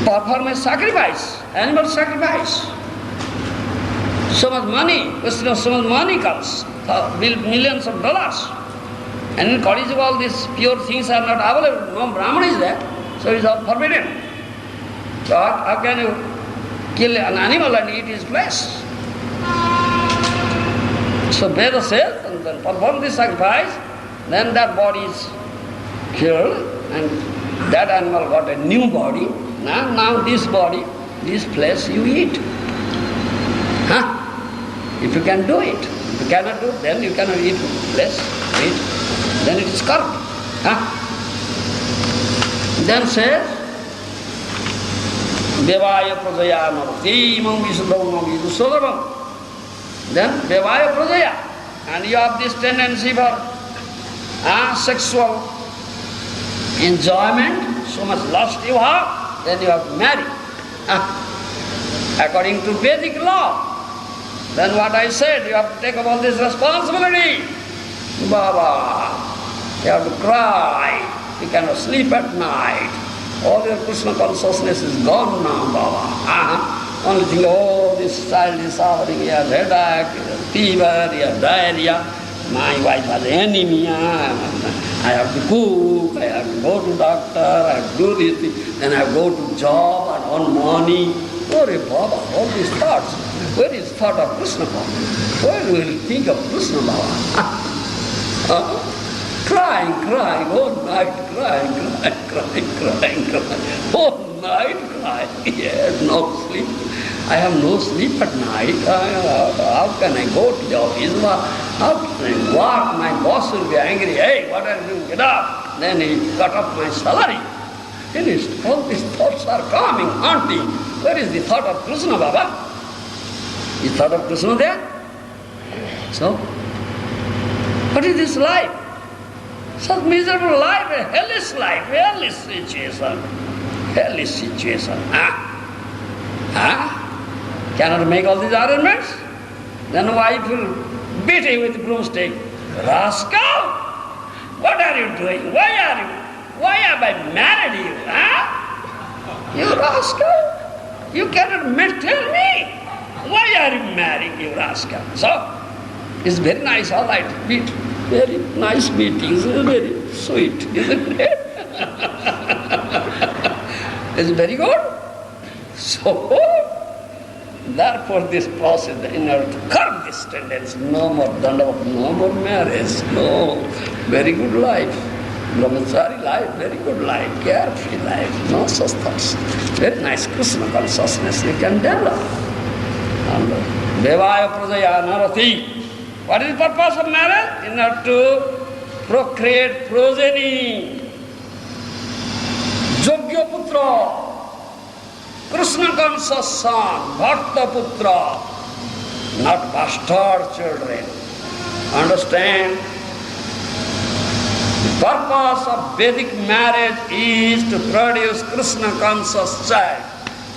Perform a sacrifice, animal sacrifice. So much money, so much money comes. millions of dollars. And in Kali Yuga, all these pure things are not available. No Brahman is there, so it is all forbidden. So how can you kill an animal and eat his flesh? So Veda says, and then perform this sacrifice, then that body is killed, and that animal got a new body. Now this body, this flesh you eat. If you can do it. If you cannot do it, then you cannot eat flesh, meat. Then it is karma. Then says, Devaya prajaya marati imam visuddhamam vidusodhamam. Then Devaya prajaya. And you have this tendency for sexual enjoyment, so much lust you have, then you have to marry. According to Vedic law. Then what I said, you have to take up all this responsibility. Baba, you have to cry. You cannot sleep at night. All your Krishna consciousness is gone now, Baba. Only think, oh, this child is suffering, he has headache, he has fever, he has diarrhea. My wife has anemia. I have to cook, I have to go to doctor, I have to do this, then I go to job and earn money. Oh, Baba, all these thoughts. Where is thought of Krishna Baba? Where will you think of Krishna Baba? Crying, all night, crying. All night crying. Yes, no sleep. I have no sleep at night. How can I go to the office? How can I work? My boss will be angry. Hey, what are you doing? Get up. Then he cut off my salary. Finished. All these thoughts are coming, haunting. Where is the thought of Krishna Baba? Is thought of Krishna there? So, what is this life? Such miserable life, a hellish situation. Hellish situation. Cannot make all these arrangements? Then wife will beat him with a broomstick. Rascal! What are you doing? Why have I married you? You rascal! You cannot tell me. Why are you marrying, you rascal? So, it's very nice, all right, meet. Very nice meetings, very sweet, isn't it? It's very good. So, therefore this process, in order to curb this tendency, no more dandavat, no more marriage, no, very good life. Brahmachari life, very good life, carefree life, no such thoughts. Very nice Krishna consciousness you can develop. Devaya prajaya narati. What is the purpose of marriage? In order to procreate progeny. Yogya putra, Krishna conscious son, Bhakta putra, not bastard children. Understand? The purpose of Vedic marriage is to produce Krishna conscious child.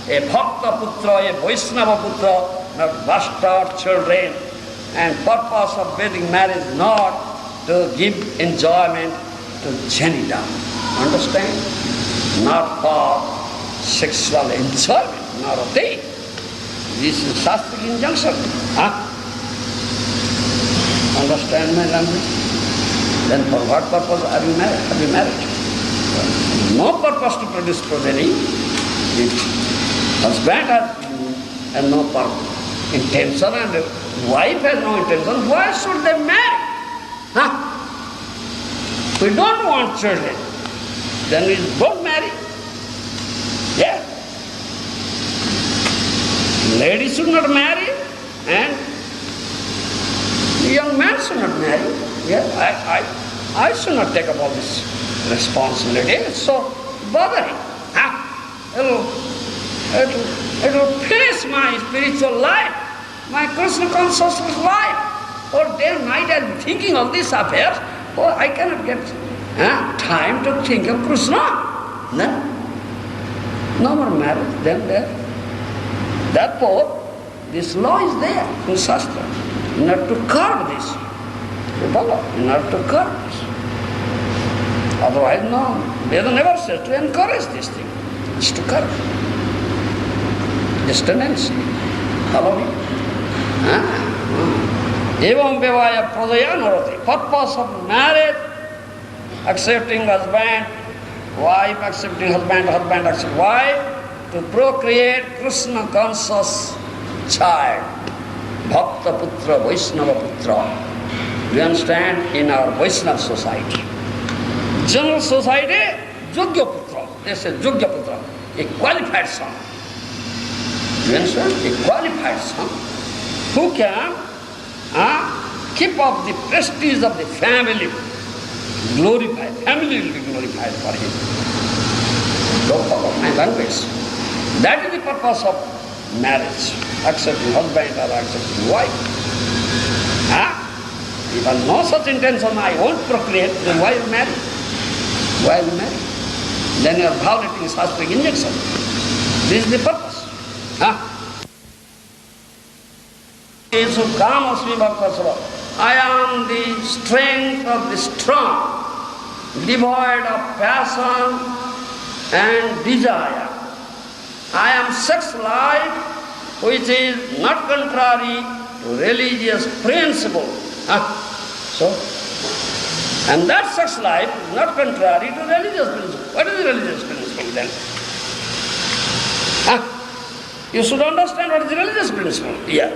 A Bhakta putra, a Vaishnava putra, not bastard children. And purpose of Vedic marriage is not to give enjoyment to Janita. Understand? Not for sexual enjoyment, not a thing. This is Shastric injunction. Understand my language? Then for what purpose are you married? Have you married? No purpose to produce progeny. If husband has no intention and wife has no intention, why should they marry? We don't want children. Then we don't marry. Yeah. Ladies should not marry and young man should not marry. Yeah, I should not take up all this responsibility. It's so bothering. It will finish my spiritual life, my Krishna consciousness life. Or day and night I'll be thinking of these affairs. Oh, I cannot get time to think of Krishna. No more marriage, then there. Therefore, this law is there in Shastra. In order to curb this. You follow? In order to curb this. Otherwise, no. Veda never says to encourage this thing. It's to curb. This tendency. Follow me? Evam vivaya pradaya narati. Purpose of marriage, accepting husband, wife accepting husband, husband accepting wife, to procreate Krishna conscious child, Bhakta Putra, Vaishnava Putra. Do you understand? In our Vaishnava society. General society, Yogya Putra. They say Yogya Putra, a qualified son. Do you understand? A qualified son who can keep up the prestige of the family, glorified. Family will be glorified for him. Don't follow my language. That is the purpose of marriage, accepting husband or accepting wife. If I have no such intention, I won't procreate, then why you marry? Why you marry? Then you are violating Shastric injunction. This is the purpose. I am the strength of the strong, devoid of passion and desire. I am sex life which is not contrary to religious principle. And that sex life is not contrary to religious principle. What is the religious principle then? You should understand what is the religious principle here.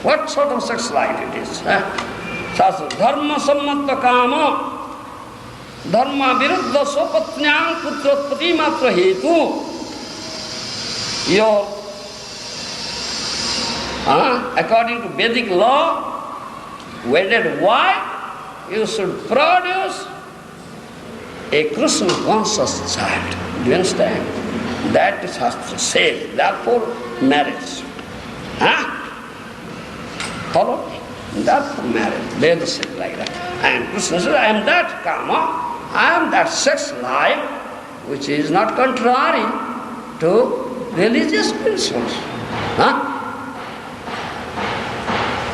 What sort of sex life it is? Dharma sammatta kama, dharma viruddha swapatnyang putrotpati matra hetu. Your, according to Vedic law, wedded wife, you should produce a Krishna conscious child. Do you understand? That is Shastra says. Therefore, marriage. Follow? Therefore, marriage. They say like that. And Krishna says, I am that karma, I am that sex life, which is not contrary to religious principles.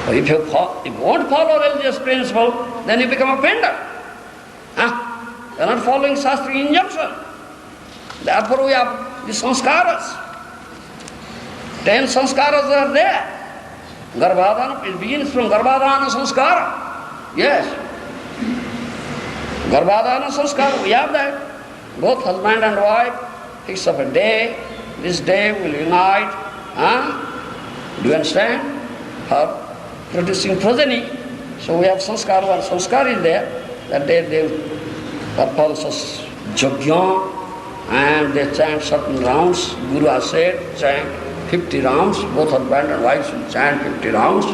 If you won't follow religious principle, then you become a offender. You are not following Shastric injunction. Therefore we have the sanskaras. 10 sanskaras are there. Garbhadana, it begins from Garbhadana sanskara. Yes. Garbhadana sanskara, we have that. Both husband and wife fix up a day. This day will unite. Do you understand? For producing progeny. So we have sanskara, one sanskara is there. That day they perform such yajna and they chant certain rounds. Guru has said, chant 50 rounds. Both husband and wife should chant 50 rounds.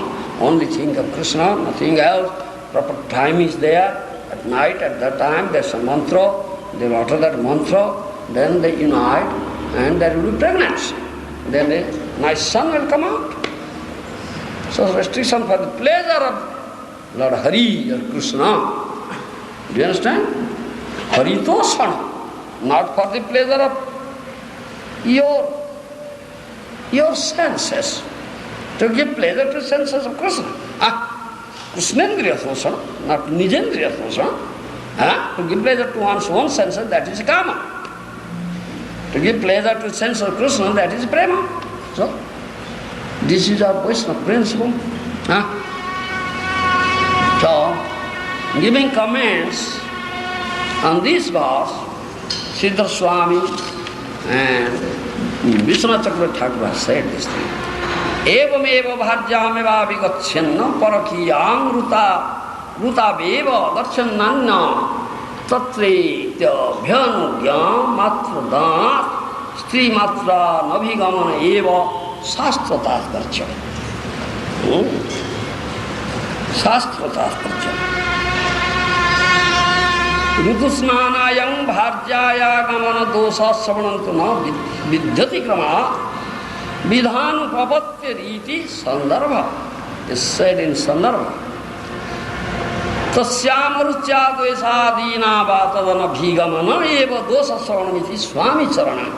Only think of Krishna, nothing else. Proper time is there. At night, at that time, there's a mantra. They will utter that mantra. Then they unite and there will be pregnancy. Then a nice son will come out. So restriction for the pleasure of Lord Hari or Krishna. Do you understand? Haritosana. Not for the pleasure of your senses. To give pleasure to senses of Krishna. Krishnendriya Sosana, not Nijendriya Sosana. To give pleasure to one's own senses, that is kama. To give pleasure to sense of Krishna, that is prema. So, this is our Vaishnava principle. So, giving comments on this verse, Siddha Swami and Vishwanath Chakravarti Thakur has said this thing. Evam eva bhajyameva vigacchyanna parakiyang ruta beva gacchannanna tatretya bhyanugyam matradat stri matra nabhigamana eva shastratat karcha. Shastratat karcha. Rutusnanayam bharjaya gamana dosa savanantu na vidyati krama vidhanu papatya riti sandarbha. Is said in sandarbha. Tasyamaruchya dvesadina vatadana bhigamana eva dosa savanamiti swami charana.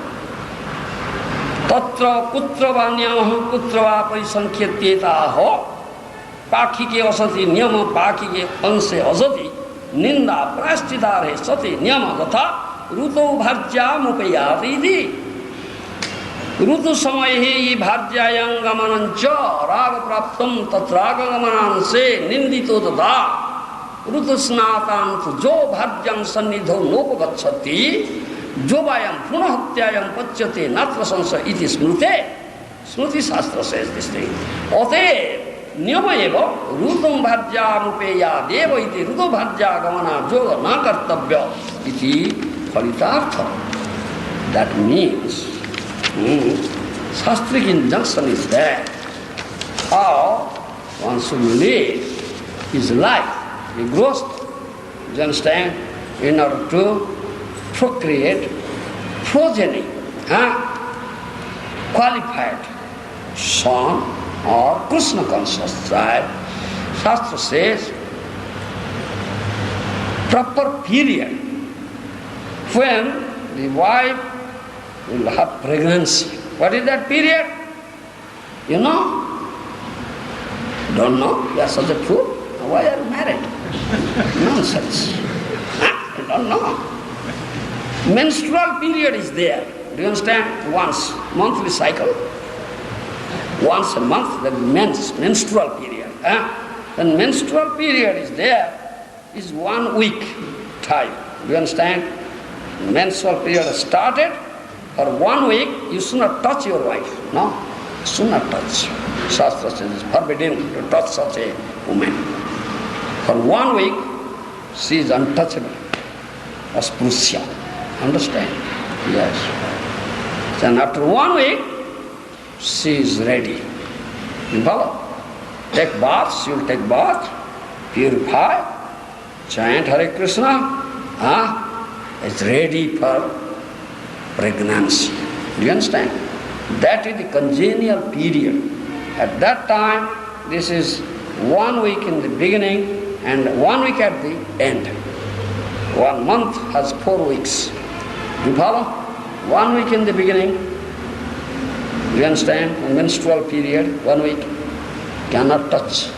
Tatra kutra vanyamaha kutra va parisankhyatetaho pakike asati niyama pakike anse asati ninda prastidare sati niyama gatha ruto bharjya mupayati iti. Rutu samayehi bhajyayam gamanancha raga praptam tatraga gamananse nindito tata rutu snatan tu jo bhajyam sannidho nopagacchati jovayam punahatyayam pachyate natra sansa iti smrute. Smriti Shastra says this thing. Ote niyama eva rutam bhajyamupeya deva iti rutu bhajya gamana yoga na kartabhya iti phalitartha. That means Shastric injunction is there. How one should live his life, he grows, you understand, in order to procreate progeny, qualified son or Krishna conscious child. Shastra says, proper period when the wife will have pregnancy. What is that period? You know? Don't know? You are such a fool. Why are you married? Nonsense. You don't know. Menstrual period is there. Do you understand? Once, monthly cycle. Once a month, the menstrual period. When menstrual period is there, is 1 week time. Do you understand? Menstrual period has started. For 1 week, you should not touch your wife. No, you should not touch. Shastra says it's forbidden to touch such a woman. For 1 week, she is untouchable. Asprusya. Understand? Yes. Then after 1 week, she is ready. You follow? Take bath, she will take bath, purify, chant Hare Krishna. It's ready for pregnancy. Do you understand? That is the congenial period. At that time, this is 1 week in the beginning and 1 week at the end. 1 month has 4 weeks. Do you follow? 1 week in the beginning. Do you understand? The menstrual period, 1 week, cannot touch.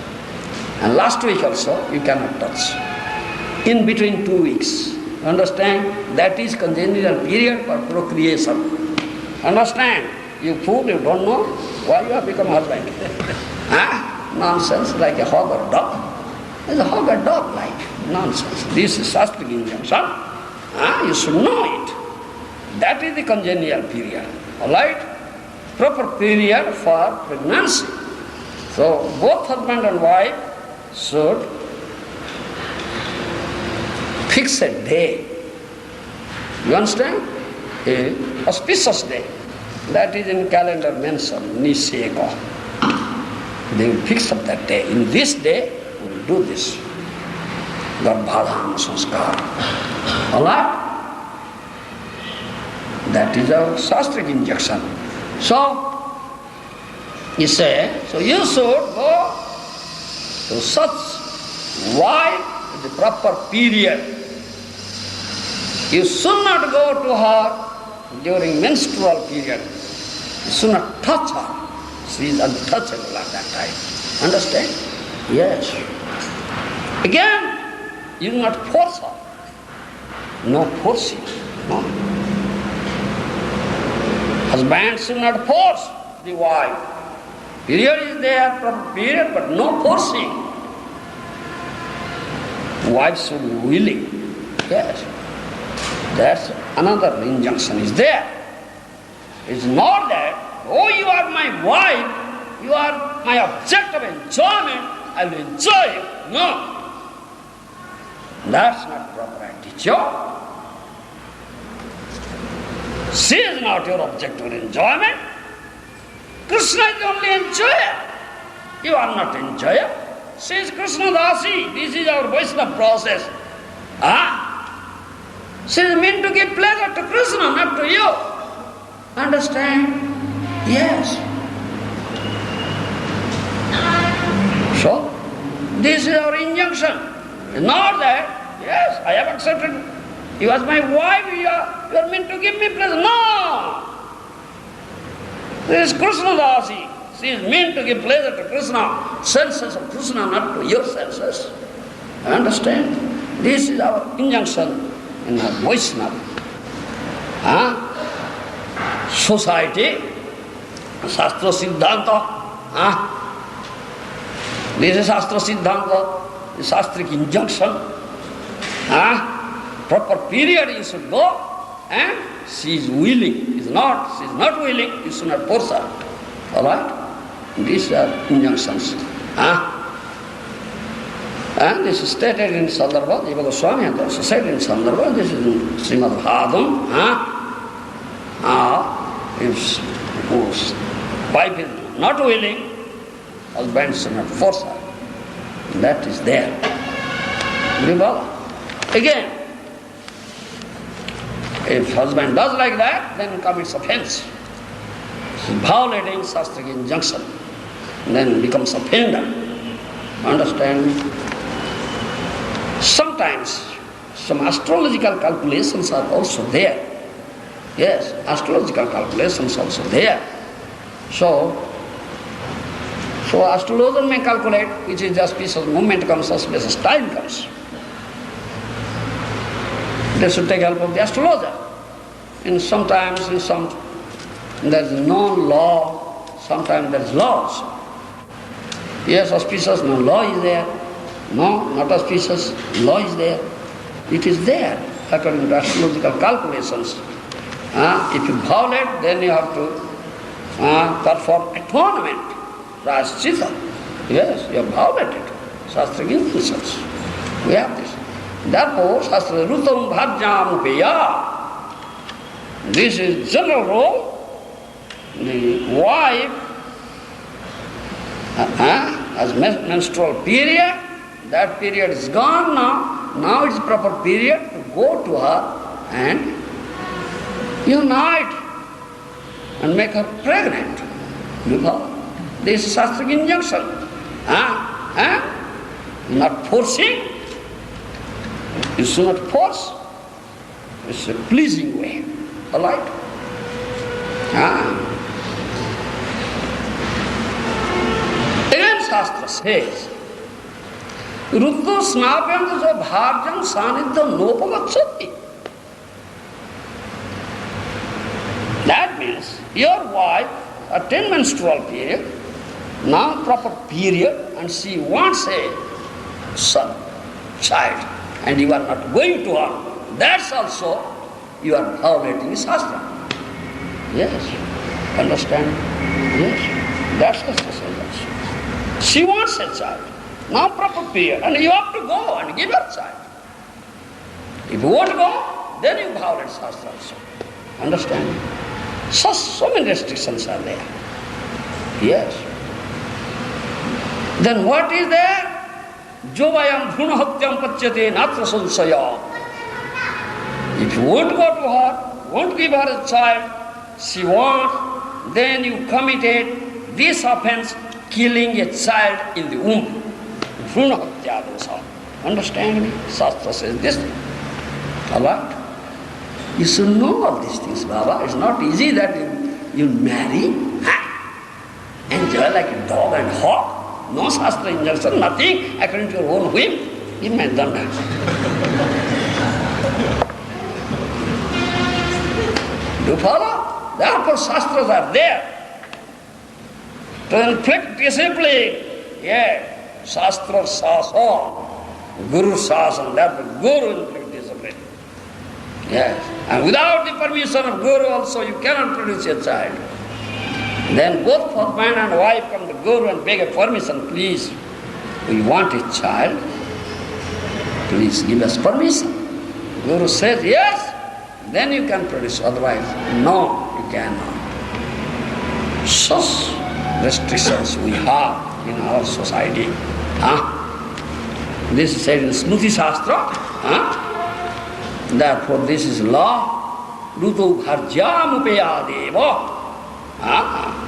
And last week also, you cannot touch. In between 2 weeks. Understand? That is congenial period for procreation. Understand? You fool, you don't know why you have become husband. Nonsense, like a hog or dog. There's a hog or dog like. Nonsense. This is Shastric injunction. You should know it. That is the congenial period. Alright? Proper period for pregnancy. So both husband and wife should fix a day. You understand? A auspicious day. That is in calendar mentioned, Niseko. They will fix up that day. In this day, we will do this. Garbhadhana sanskar. Alright? That is our Shastric injunction. So, he said, so you should go to such wife with the proper period. You should not go to her during menstrual period. You should not touch her. She is untouchable at that time. Understand? Yes. Again, you do not force her. No forcing. No. Husband should not force the wife. Period is there, proper period, but no forcing. Wife should be willing. Yes. That's another injunction is there. It's not that, oh, you are my wife, you are my object of enjoyment, I will enjoy you. No. That's not proper attitude. She is not your object of enjoyment. Krishna is the only enjoyer. You are not enjoyer. She is Krishna Dasi. This is our Vaishnava process. She is meant to give pleasure to Krishna, not to you. Understand? Yes. So, this is our injunction. It's not that, yes, I have accepted. You as my wife, you are meant to give me pleasure. No! This is Krishna Dasi. She is meant to give pleasure to Krishna. Senses of Krishna, not to your senses. Understand? This is our injunction in our Vaishnava society. Shastra Siddhanta. This is Shastra Siddhanta, the Shastric injunction. Proper period you should go, and she is willing. She is not willing, you should not force her. Alright? These are injunctions. And this is stated in Sandarbha, Jiva Goswami has also said in Sandarbha, this is in Srimad Bhagavatam. If whose wife is not willing, husband should not force her. That is there. Again, if husband does like that, then commits offense. He is violating Shastric injunction, then becomes offender. Understand me? Sometimes some astrological calculations are also there. Yes, astrological calculations also there. So astrologer may calculate which is the auspicious moment comes, auspicious time comes. They should take help of the astrologer. And sometimes there is no law, sometimes there is laws. Yes, auspicious, no law is there. No, not auspicious, law is there. It is there according to astrological calculations. If you violate, then you have to perform atonement, prashchitta. Yes, you have violated Shastric injunctions. We have this. Therefore, Shastra Rutam Bhajyam Upeya. This is general rule. The wife has menstrual period. That period is gone now. Now it's proper period to go to her and unite and make her pregnant. This is Shastric injunction. Not forcing. You should not force. It's a pleasing way. Alright? Again Shastra says, Ruddha snapyam jo bharjam sanidham nopavachati. That means your wife attained menstrual period, now proper period, and she wants a son, child, and you are not going to her. That's also you are violating Shastra. Yes. Understand? Yes. That's the Shastra. She wants a child. Now proper period. And you have to go and give her child. If you won't go, then you violate Shastra also. Understand? So many restrictions are there. Yes. Then what is there? Jovayam bhunahatyam pachyate natra sansaya. If you won't go to her, won't give her a child, she wants, then you committed this offense, killing a child in the womb. Bhunahatya dosa. Understand me? Shastra says this. Alright? You should know all these things, Baba. It's not easy that you marry, enjoy like a dog and hawk. No Shastra injunction, nothing according to your own whim. You may have done that. Do you follow? Therefore Shastras are there to inflict discipline. Yeah. Shastra Sasa, Guru Sasa, therefore Guru inflict discipline. Yes. And without the permission of Guru also you cannot produce a child. Then both husband and wife come to Guru and beg a permission, please, we want a child, please give us permission. Guru says yes, then you can produce, otherwise no, you cannot. Such restrictions we have in our society. This is said in Smriti Shastra. Therefore this is law. Ruto bharjam upayadeva.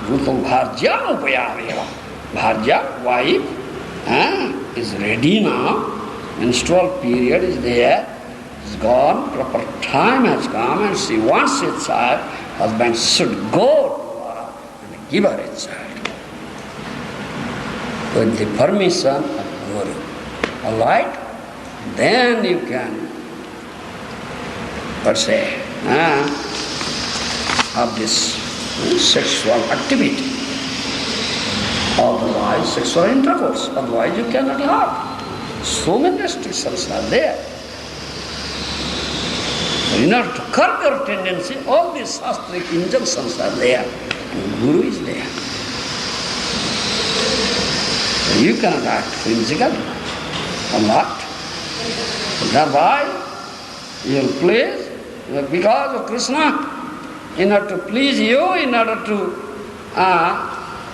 Ruto bharjam upayadeva. Bharja, wife, is ready now. Menstrual period is there. It's gone. Proper time has come and she wants a child. Husband should go to her and give her a child. With the permission of Guru. Alright? Then you can, per se, have this sexual activity. Otherwise, sexual intercourse. Otherwise, you cannot have. So many restrictions are there. In order to curb your tendency, all these shastric injunctions are there. And Guru is there. You cannot act whimsically or not. Thereby, you will please, because of Krishna, in order to please you, in order to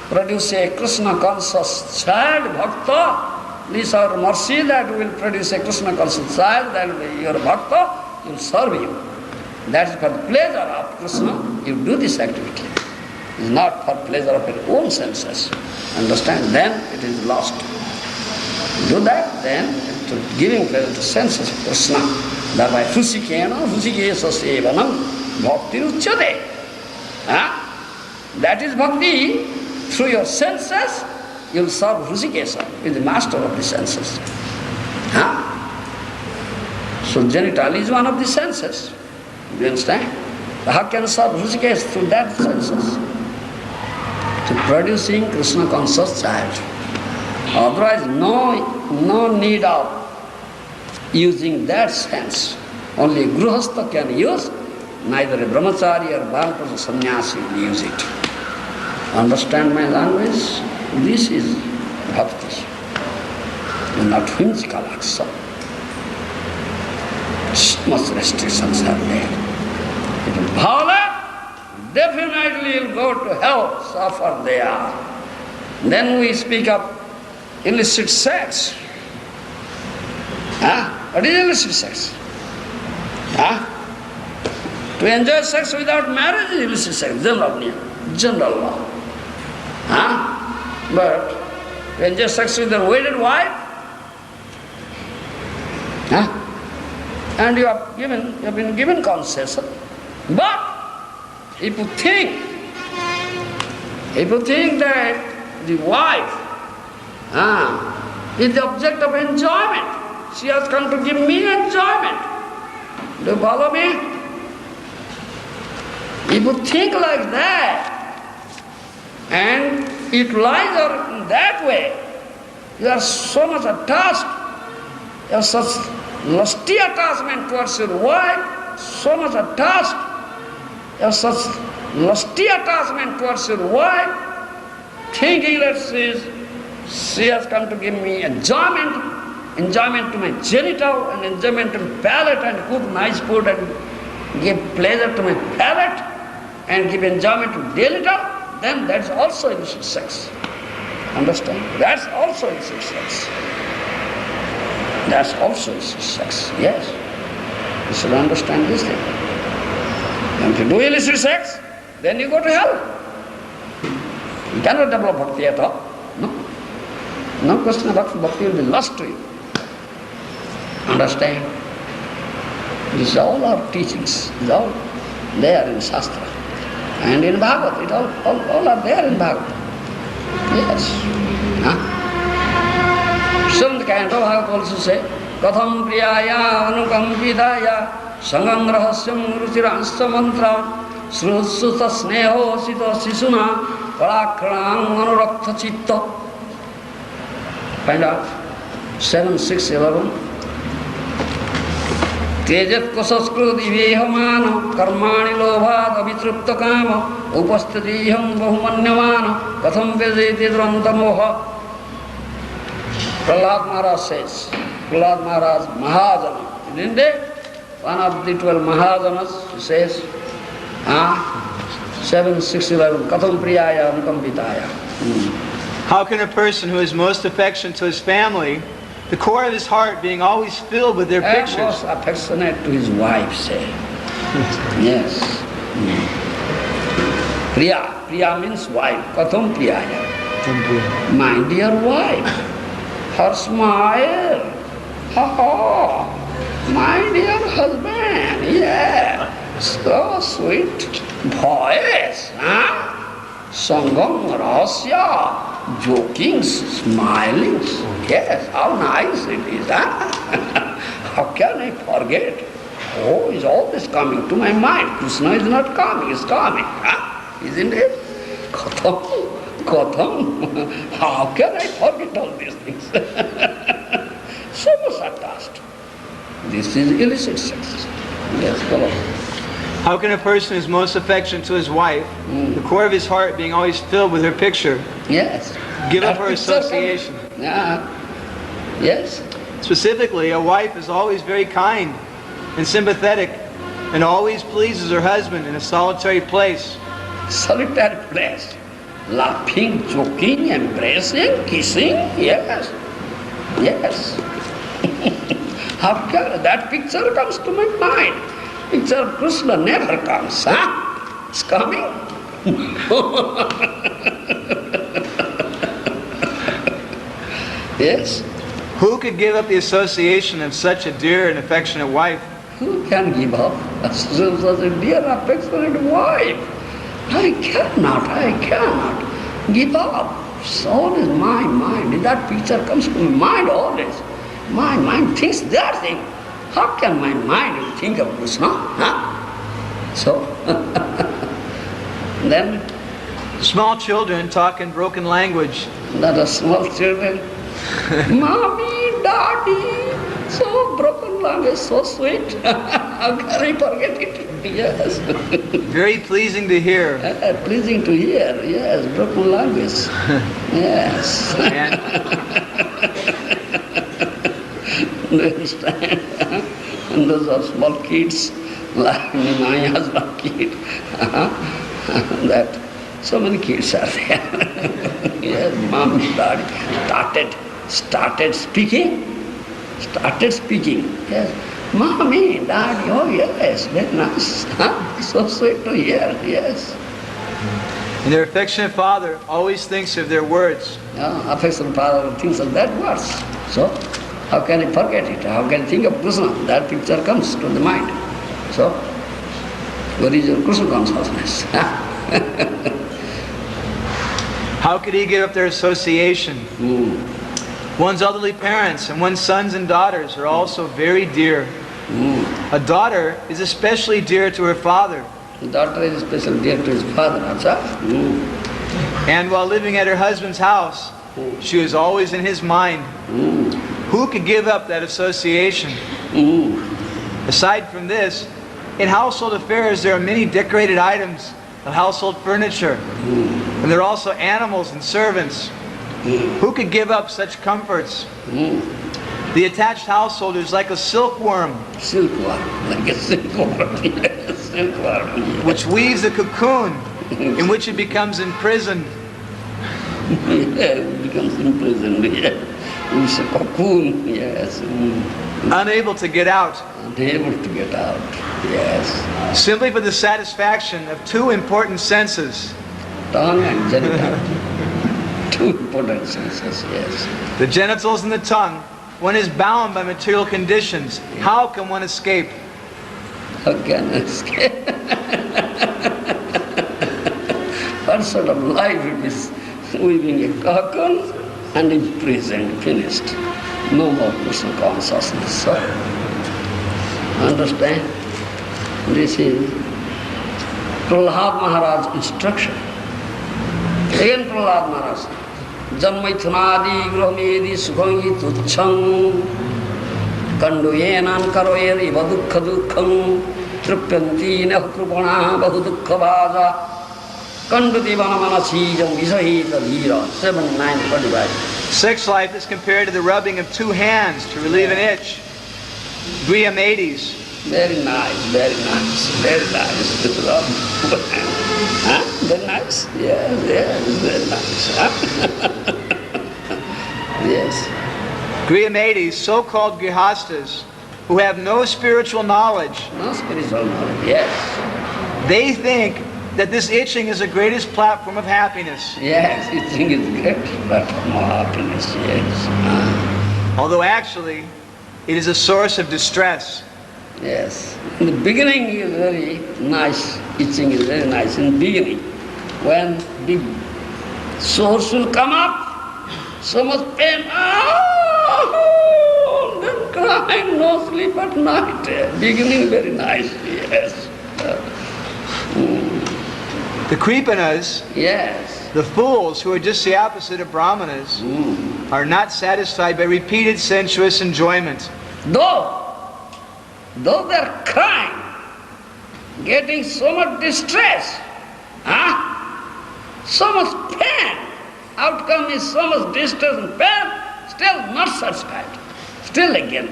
produce a Krishna conscious child, bhakta, please our mercy that will produce a Krishna conscious child, that will be your bhakta, he will serve you. That is for the pleasure of Krishna, you do this activity. It is not for pleasure of your own senses. Understand? Then it is lost. Do that, then to giving pleasure to senses of Krishna. Thereby husikena, husikesa sevanam, bhakti ruchyate. That is bhakti. Through your senses, you will serve Husikesa, with the master of the senses. So genital is one of the senses. Do you understand? How can you serve Husikesa through that senses? To producing Krishna conscious child. Otherwise, no need of using that sense. Only Grihastha can use, neither a brahmachari or bhakta or sannyasi will use it. Understand my language? This is bhakti, not whimsical action. Much restrictions are there. If you violate, definitely you'll go to hell, suffer there. Then we speak of illicit sex. What is illicit sex? To enjoy sex without marriage is illicit sex, general law. But to enjoy sex with a wedded wife, and you have been given concession. But if you think that the wife is the object of enjoyment, she has come to give me enjoyment. Do you follow me? If you think like that and utilize her in that way, you are so much attached, you have such lusty attachment towards your wife, so much attached, you have such lusty attachment towards your wife, thinking that she has come to give me enjoyment to my genital and enjoyment to my palate and cook nice food and give pleasure to my palate and give enjoyment to genital, then that's also illicit sex. Understand? That's also illicit sex. That's also illicit sex, yes. You should understand this thing. And if you do illicit sex, then you go to hell. You cannot develop bhakti at all. No question of bhakti will be lost to you. Understand? This is all our teachings. It is all there in Shastra. And in Bhagavad, it all are there in Bhagavad. Yes. Seventh canto Bhagavad also say, Katham priyaya anukampidaya sangam rahasyam ruchiransya mantra srusuta sneho sita sisuna palakranam anurakta chitta. Find out. 7, 6, 11. Tejat kosaskrut iveham karmani lobhat avitrupta kama upastitiham bahumanyamana katham vejeti drantamoha. Prahlad Maharaj says, Prahlad Maharaj Mahajana, didn't they? One of the 12 Mahajanas, he says, 7, 6, 11, katham priyaya anukampitaya. How can a person who is most affectionate to his family, the core of his heart being always filled with their pictures? Most affectionate to his wife, say. Yes. Priya means wife. Katham priyaya. My dear wife. Her smile. My dear husband. Yeah. So sweet voice. Sangam rasya. Joking, smiling. Yes, how nice it is. How can I forget? Oh, is all this coming to my mind? Krishna is not coming, is coming. isn't it? Katham. How can I forget all these things? So much attached. This is illicit sex. Yes, follow. How can a person who's most affectionate to his wife, the core of his heart being always filled with her picture, yes, give up her association? Yeah. Yes. Specifically, a wife is always very kind and sympathetic and always pleases her husband in a solitary place. Solitary place. Laughing, joking, embracing, kissing. Yes. Yes. How can that picture comes to my mind? Picture of Krishna never comes. Huh? It's coming. Yes. Who could give up the association of such a dear and affectionate wife? Who can give up such a dear, affectionate wife? I cannot give up. So is my mind. That picture comes to my mind always. My mind thinks that thing. How can my mind think of Krishna? Huh? So, then... Small children talk in broken language. That are small children. Mommy, Daddy, so broken language, so sweet. How can I forget it? Yes. Very pleasing to hear. Pleasing to hear, yes, broken language. Yes. You understand? And those are small kids, like my husband kid. That so many kids are there. Yes, mom, daddy started speaking. Yes, mommy, daddy, oh yes, very nice. So sweet to hear, yes. And their affectionate father always thinks of their words. Affectionate father thinks of that words. So, how can I forget it? How can I think of Krishna? That picture comes to the mind. So, where is your Krishna consciousness? How could he give up their association? One's elderly parents and one's sons and daughters are also very dear. A daughter is especially dear to her father. The daughter is especially dear to his father. And while living at her husband's house, she was always in his mind. Who could give up that association? Aside from this, in household affairs there are many decorated items of household furniture. And there are also animals and servants. Who could give up such comforts? The attached household is like a silkworm. Silkworm, like a silkworm, yes, silkworm. Yes. Which weaves a cocoon in which it becomes imprisoned. Yeah, it becomes imprisoned, yes. It's a cocoon, yes. Unable to get out. Unable to get out, yes. Simply for the satisfaction of two important senses. Tongue and genital. Two important senses, yes. The genitals and the tongue. One is bound by material conditions. How can one escape? How can I escape? What sort of life it is? Weaving a cocoon and imprisoned, finished. No more Krishna consciousness. So, understand? This is Prahlad Maharaj's instruction. Again Prahlad Maharaj. Janmaithunadi grahmedi sukhangi tuchang kanduyenan karoyer iva dukkha dukkham trupyanti nahrupana bahu dukkha bhaja kanduti vanamana sijam visahita dhira 7:9:25. Sex life is compared to the rubbing of two hands to relieve an itch. Guiamades. Very nice, very nice, very nice. Huh? Very nice? Yes, yes, very nice. Huh? Yes. Guiamades, so-called grihastas, who have no spiritual knowledge. No spiritual knowledge, yes. They think that this itching is the greatest platform of happiness. Yes, itching is the greatest platform of happiness, yes. Although actually, it is a source of distress. Yes. In the beginning is very nice, itching is very nice in the beginning. When the source will come up, so much pain, then crying, no sleep at night. Beginning very nice, yes. The Kripanas, Yes. the fools who are just the opposite of Brahmanas, are not satisfied by repeated sensuous enjoyment. Though they are crying, getting so much distress, so much pain, outcome is so much distress and pain, still not satisfied. Still again,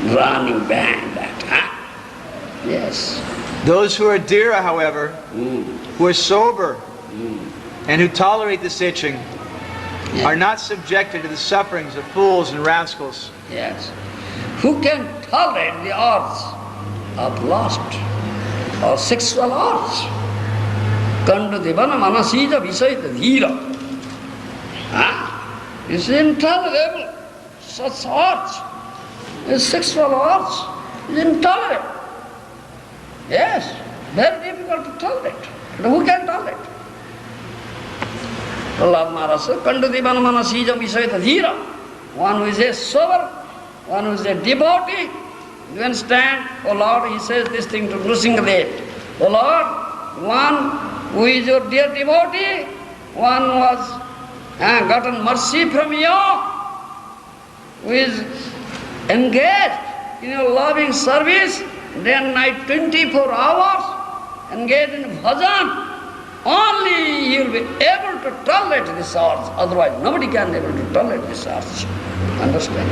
running back. Yes. Those who are dhira, however, who are sober and who tolerate this itching, are not subjected to the sufferings of fools and rascals. Yes. Who can tolerate the urge of lust or sexual urge? Kandadevana manasija visayita dhira. It's intolerable. Such urge, a sexual urge, is intolerable. Yes, very difficult to tolerate. But who can tolerate? Prahlad Maharaj said, Kandadevana manasija visayita dhira. One who is a sober, one who is a devotee. You understand? Oh Lord, he says this thing to Nrsimhadev. Oh Lord, one who is your dear devotee, one who has gotten mercy from you, who is engaged in your loving service, day and night, 24 hours, engaged in bhajan, only you will be able to tolerate this urge. Otherwise, nobody can be able to tolerate this urge. Understand?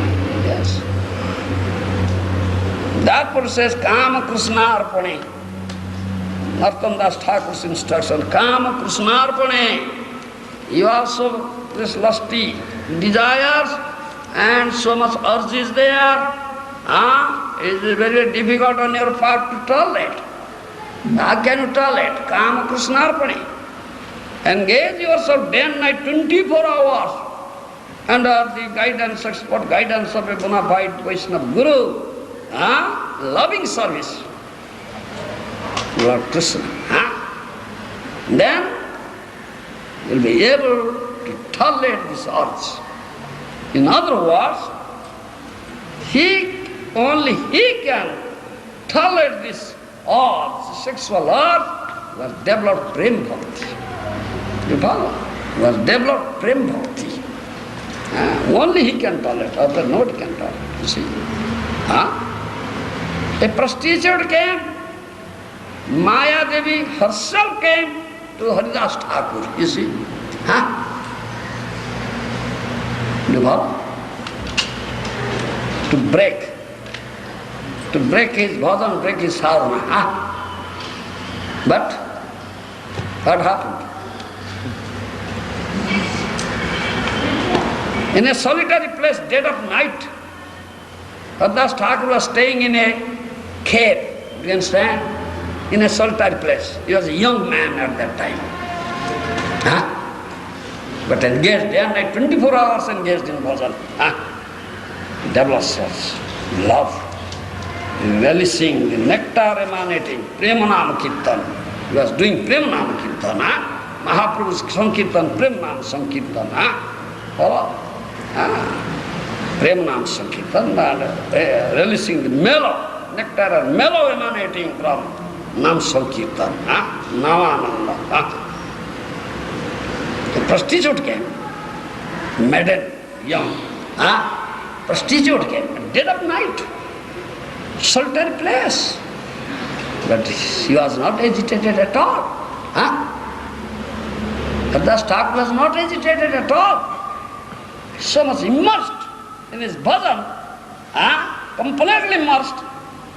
Yes. Therefore says, Kama Krishnarpane. Narottam Das Thakur's instruction, Kama Krishnarpane. You also, this lusty desires and so much urge is there. It is very difficult on your part to tolerate. How can you tolerate? Kama Krishnarpane. Engage yourself day and night, 24 hours, under the guidance, expert guidance of a bona fide Vaishnava Guru. Loving service. Lord Krishna. Then you'll be able to tolerate this urge. In other words, only he can tolerate this urge, sexual urge, was developed prem bhakti. You follow? Was developed prem bhakti. Only he can tolerate, other nobody can tolerate, you see. A prostitute came, Maya Devi herself came to Haridas Thakur, you see. You follow? To break his bhajan, break his sadhana. But what happened? In a solitary place, dead of night, Haridas Thakur was staying in a cave, you understand? In a solitary place. He was a young man at that time. But engaged day and night, 24 hours engaged in bhajan. Develops such love, relishing the nectar emanating, Premanam Kirtan. He was doing Premanam Kirtan. Mahaprabhu's Sankirtan, Premanam Sankirtan. Follow? Premanam Sankirtan, relishing the mellow, nectar and mellow emanating from Nam Sankirtan, Namananda. A prostitute came, maiden, young. Prostitute came, dead of night, solitary place. But she was not agitated at all. Haridas Thakur was not agitated at all. So much immersed in his bhajan, completely immersed.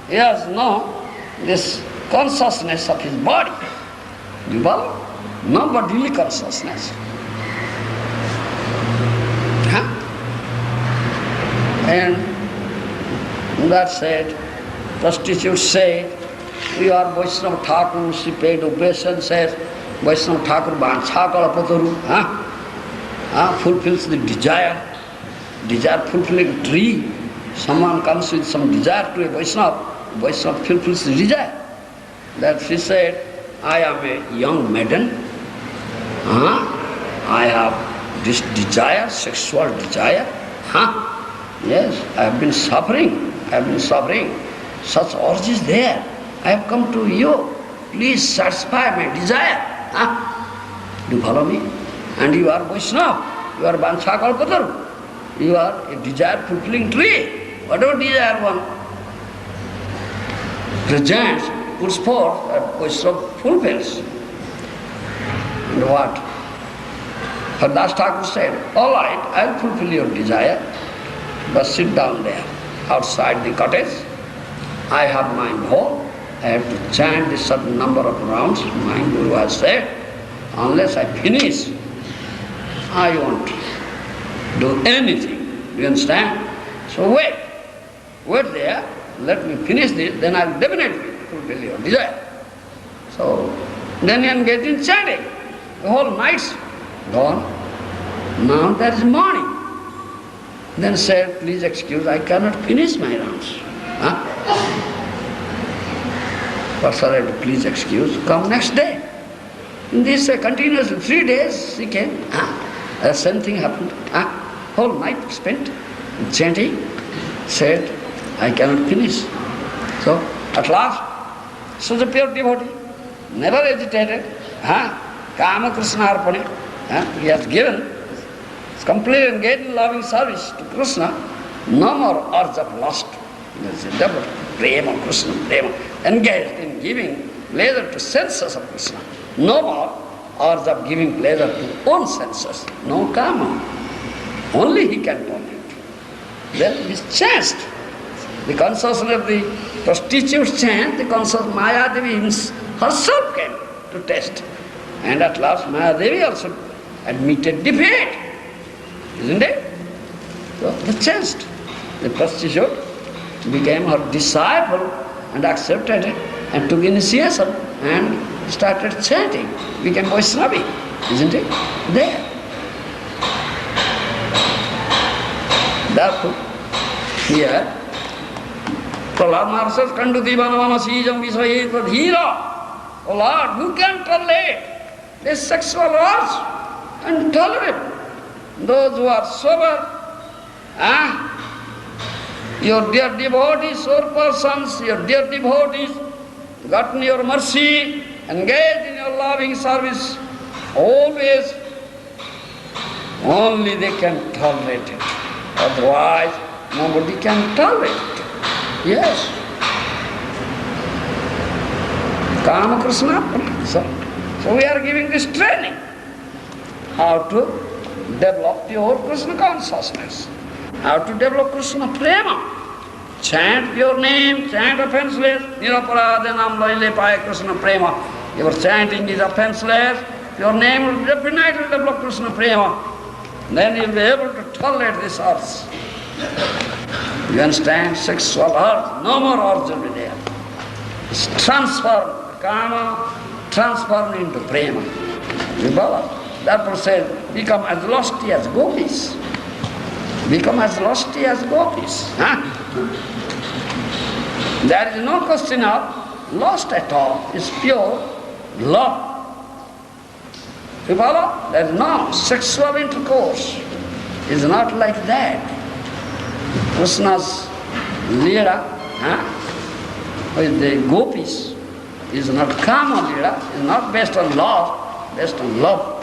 He has no this consciousness of his body. You follow? No bodily consciousness. And that said, prostitutes say, we are Vaishnava Thakur, she paid obeisance, Vaishnava Thakur Bancha Kalapataru, fulfills the desire fulfilling tree. Someone comes with some desire to a Vaishnava fulfills the desire. That she said, I am a young maiden, I have this desire, sexual desire, yes, I have been suffering, such urge is there. I have come to you, please satisfy my desire. Do you follow me? And you are Vaishnava, you are Vanchakalpataru, you are a desire-fulfilling tree. Whatever desire one presents, puts forth, that Vaishnava fulfills. And what? Hadas Thakur said, all right, I'll fulfill your desire, but sit down there, outside the cottage. I have my bowl, I have to chant a certain number of rounds, my Guru has said, unless I finish, I won't do anything. Do you understand? So wait there, let me finish this, then I'll definitely fulfill your desire. So then you engage in chanting. The whole night's gone. Now there is morning. Then said, please excuse, I cannot finish my rounds. What shall I do? Please excuse, come next day. In this continuously 3 days he came. The same thing happened. Whole night spent chanting. Said, I cannot finish. So at last, such a pure devotee, never agitated. Kama Krishna Arpane. He has given, is completely engaged in loving service to Krishna. No more urge of lust. He has developed prema, Krishna, prema. Engaged in giving pleasure to senses of Krishna. No more urge of giving pleasure to own senses. No karma. Only he can torment. Then this chant, the consciousness of the prostitutes chant, the consciousness of Maya Devi herself came to test. And at last Maya Devi also admitted defeat. Isn't it? So the chant, the prostitute became her disciple and accepted it and took initiation and started chanting, became Vaishnavi, isn't it? There. Therefore, here, Prahlad Maharaj says, Kanduti Vanavana Sijam Visaye Pradhira. Oh Lord, who can tolerate this sexual urge and tolerate those who are sober? Your dear devotees, sober persons, your dear devotees, gotten your mercy, engaged in your loving service, always, only they can tolerate it. Otherwise, nobody can tolerate it. Yes. Kama Krishna. So we are giving this training, how to develop pure Krishna consciousness, how to develop Krishna prema. Chant your name, chant offenseless, niraparadhanam laile paya Krishna prema. Your chanting is offenseless, your name will definitely develop Krishna prema. Then you will be able to tolerate this urge. You understand? Sexual urge, no more urge will be there. It's transformed, kama transformed into prema. Therefore says, become as lusty as gopis. Become as lusty as gopis. There is no question of lust at all. It's pure love. You follow? There is no sexual intercourse. It's not like that. Krishna's lila with the gopis is not kama lila, is not based on love, based on love.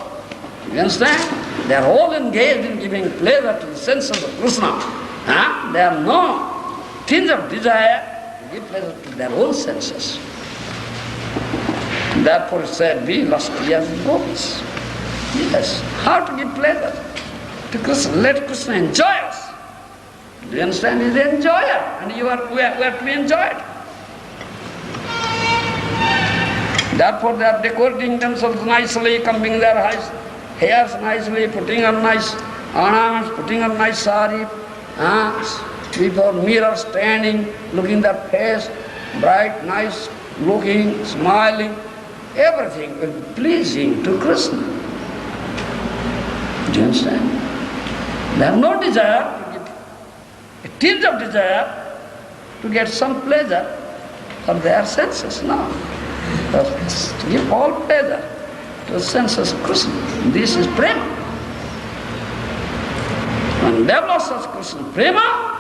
You understand? They are all engaged in giving pleasure to the senses of Krishna. They have no tinge of desire to give pleasure to their own senses. Therefore it said, be lusty as gopis. Yes. How to give pleasure to Krishna? Let Krishna enjoy us. Do you understand? He's the enjoyer, and we are to be enjoyed. Therefore they are decorating themselves nicely, combing their hairs nicely, putting on nice ornaments, putting on nice sari, before mirror standing, looking their face, bright, nice, looking, smiling, everything will be pleasing to Krishna. Do you understand? They have no desire to get a tinge of desire to get some pleasure for their senses. No. To give all pleasure to the senses of Krishna. This is prema. When develops such Krishna prema,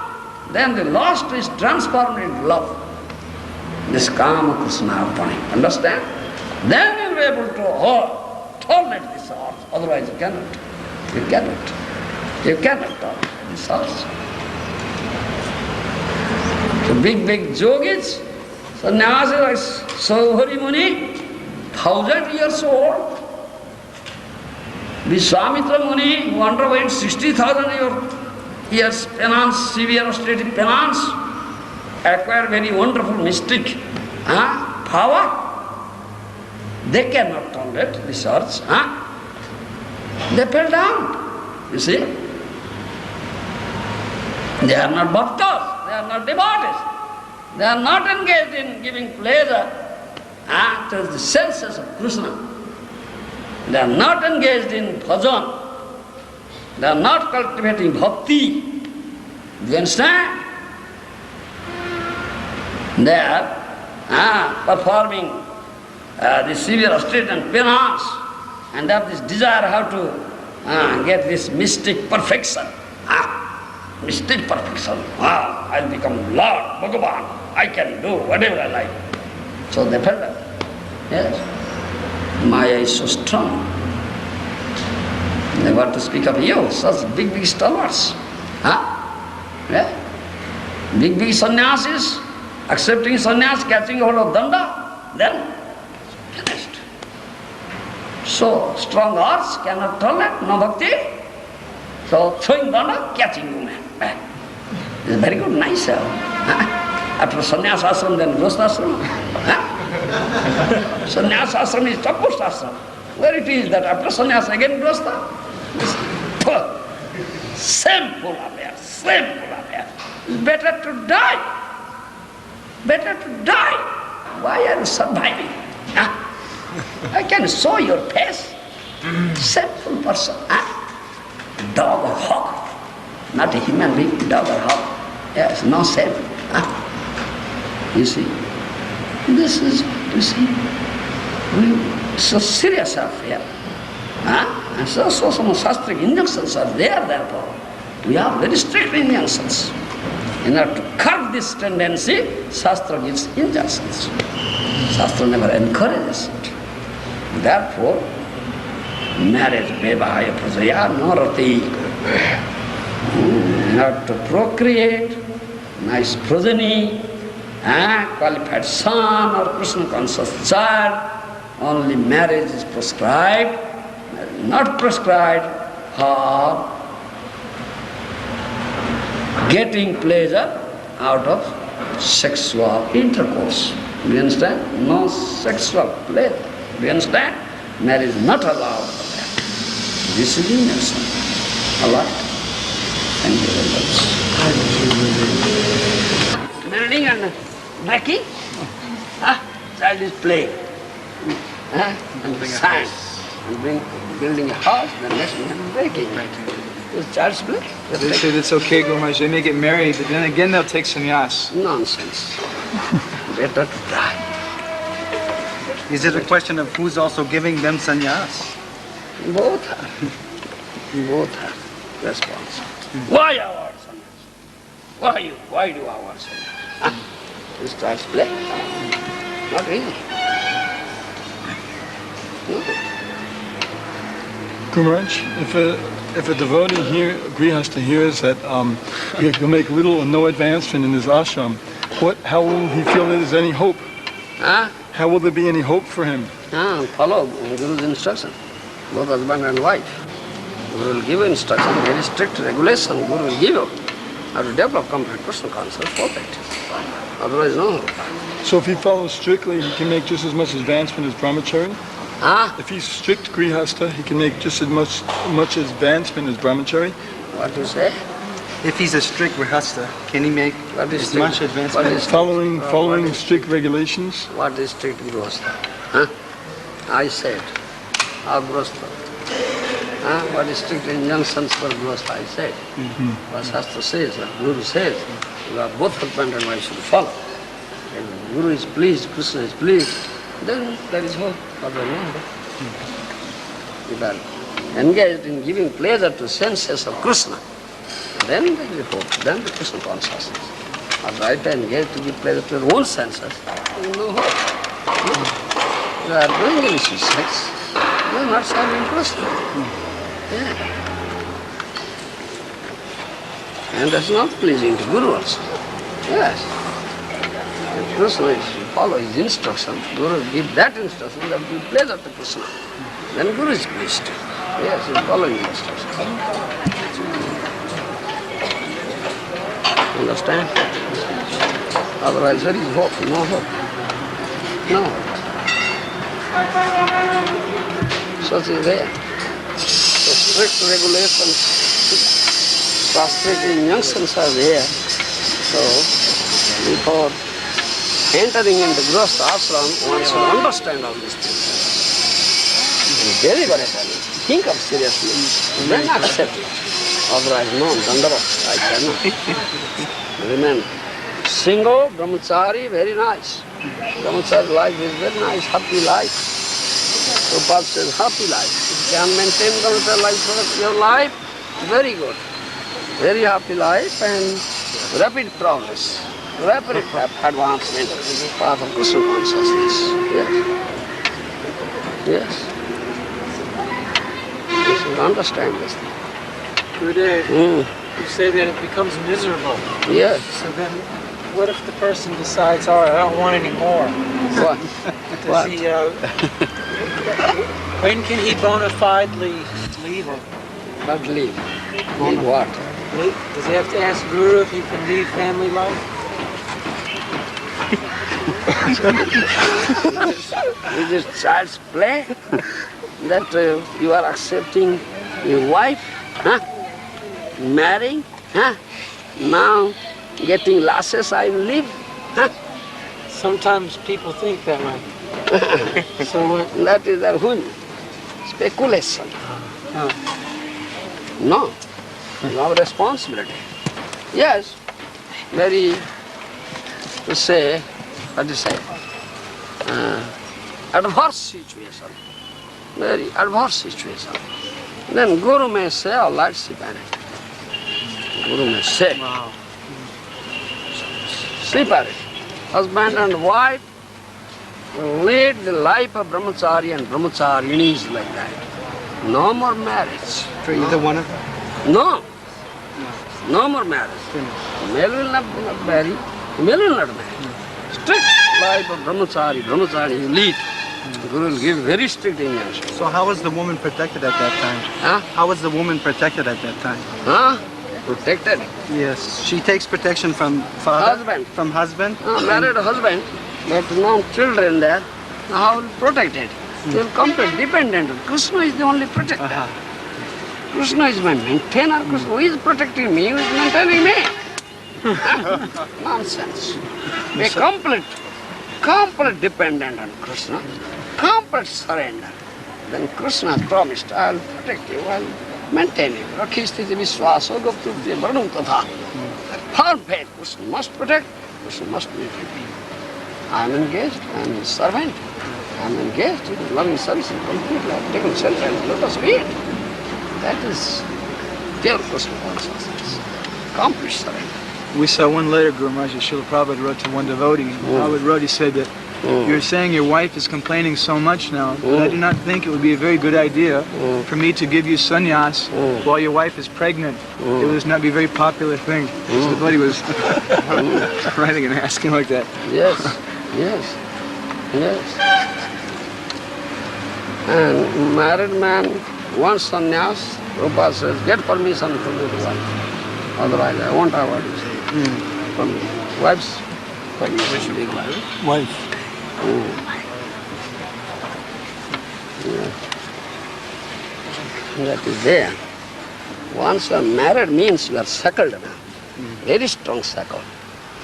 then the lust is transformed into love. This kama Krishna arpane. Understand? Then you will be able to tolerate this horse. Otherwise you cannot. You cannot. You cannot tolerate this horse. So big yogis, sannyasis like Saubhari Muni, 1,000 years old. Vishwamitra Muni, who underwent 60,000 years penance, severe austerity penance, acquired very wonderful mystic power. They cannot tolerate this urge. They fell down, you see. They are not bhaktas, they are not devotees. They are not engaged in giving pleasure to the senses of Krishna. They are not engaged in bhajan. They are not cultivating bhakti. Do you understand? They are performing the severe austerity and penance, and have this desire how to get this mystic perfection. Mystic perfection. I'll become Lord, Bhagavan. I can do whatever I like. So they fell down. Yes. Maya is so strong. Never to speak of you, such big stalwarts. Yeah? Big sannyasis, accepting sannyas, catching hold of danda, then finished. So strong hearts cannot tolerate, no bhakti. So throwing danda, catching woman. It's very good, nice. After sannyas ashram, then grostha ashram. Sannyas ashram is topmost ashram. Where it is that after sannyas again grostha? Shameful affair, shameful affair. It's better to die. Better to die. Why are you surviving? I can show your face. Shameful person. Dog or hog. Not a human being, dog or hog. Yes, no shame. You see, this is, you see, so serious affair. And so some shastric injunctions are there, therefore. We have very strict injunctions. In order to curb this tendency, Shastra gives injunctions. Shastra never encourages it. Therefore, marriage, vivaya prajaya narati. In order to procreate, nice progeny, qualified son or Krishna conscious child, only marriage is prescribed. Not prescribed for getting pleasure out of sexual intercourse. Do you understand? No sexual pleasure. Do you understand? Marriage is not allowed for that. This is innocent. Alright? Thank you very much. Building and breaking? Child is playing. And sand. And building a house, then next one breaking. It's child's play. They say it's okay, Guru Maharaj, they may get married, but then again they'll take sannyas. Nonsense. Better to die. Is it a question of who's also giving them sannyas? Both are. Both are responsible. Why our sannyas? Why do our sannyas? This child's play. Not easy. Guru Maharaj, if a devotee here, grihastha hears that he'll make little or no advancement in his ashram, how will he feel that there's any hope? How will there be any hope for him? Follow Guru's instruction, both husband and wife. Guru will give you instruction, very strict regulation. Guru will give you how to develop complete Krishna consciousness, perfect. Otherwise, no hope. So if he follows strictly, he can make just as much advancement as brahmachari? If he's strict grihastha, he can make just as much advancement as brahmachari? What do you say? If he's a strict grihastha, can he make as much advancement? Following strict regulations? What is strict grihastha? I said, grihastha. What is strict injunctions for grihastha? I said. What Shastra says, what Guru says, you are both husband and wife should follow. And Guru is pleased, Krishna is pleased, then there is hope. If you are engaged in giving pleasure to senses of Krishna, then there is hope, then the Krishna consciousness. Or right engaged to give pleasure to your own senses, there is no hope. They are doing illicit sex. They are not serving Krishna. Yeah. And that's not pleasing to Guru also. Yes. If Krishna is to follow his instruction, Guru give that instruction, that will be pleasure to Krishna. Then Guru is pleased. Yes, he is following the instruction. Understand? Otherwise there is hope, no hope. No hope. Such is there. So strict regulations, frustrating injunctions are there. So before entering into Grihastha ashram, one should understand all these things. Very, very important. Think of seriously, then accept it. Otherwise, no, Dandavat, I cannot. Remember, single, brahmachari, very nice. Brahmachari life is very nice, happy life. Prabhupada says happy life. If you can maintain brahmachari life for your life, very good. Very happy life and rapid progress, rapid advancement in the path of Krishna consciousness. Yes. Yes. You should understand this thing. Gurudev, you say that it becomes miserable. Yes. So then, what if the person decides, oh, I don't want any more? What? Does he, when can he bona fidely leave it? But leave. Leave what? Does he have to ask Guru if he can leave family life? Is this child's play that you are accepting your wife, marrying, now getting lashes, I will leave. Sometimes people think that way. So that is a speculation. No, you have responsibility. Yes, very, to say, what to say, adverse situation, very adverse situation. Then Guru may say, oh, let's see, Guru may say, separate. Husband and wife will lead the life of brahmachari and brahmacharinis like that. No more marriage. For either one of them? No. No more marriage. Male will not marry, female will not marry. Strict life of brahmachari, brahmachari lead. Guru will give very strict injunctions. So how was the woman protected at that time? How was the woman protected at that time? Protected? Yes. She takes protection from father? Husband. From husband? Married husband, but no children there. How will protect it? They will come to dependent. Krishna is the only protector. Krishna is my maintainer. Krishna, who is protecting me, who is maintaining me? Nonsense. Be complete dependent on Krishna, complete surrender. Then Krishna has promised, I will protect you, I will maintain you. Rakhistiti viswaso goptubhya varanam tatha. Firm faith, Krishna must protect, Krishna must maintain me. I am engaged, I am his servant. I am engaged in loving service and completely. I have taken shelter and lotus feet. That is pure Krishna consciousness. Complete surrender. We saw one letter Guru Maharaj Srila Prabhupada wrote to one devotee. Prabhupada wrote, he said that you're saying your wife is complaining so much now, but I do not think it would be a very good idea for me to give you sannyas while your wife is pregnant. It would not be a very popular thing. So the devotee was writing and asking like that. Yes, yes, yes. And married man wants sannyas, Prabhupada says, get permission from your wife. Otherwise I won't have what you say. From wife's permission. Wife. Yeah. That is there. Once you are married means you are shackled now. Very strong shackle.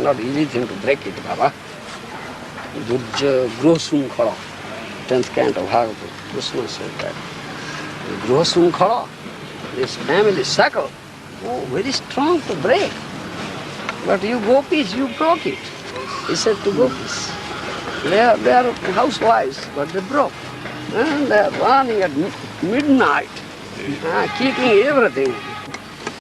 Not easy thing to break it, Baba. Durja grosum khala. 10th canto of Bhagavad. Krishna said that. Grosum khala. This family shackle. Oh, very strong to break. But you gopis, you broke it. He said to gopis. They are housewives, but they broke. And they are running at midnight, keeping everything.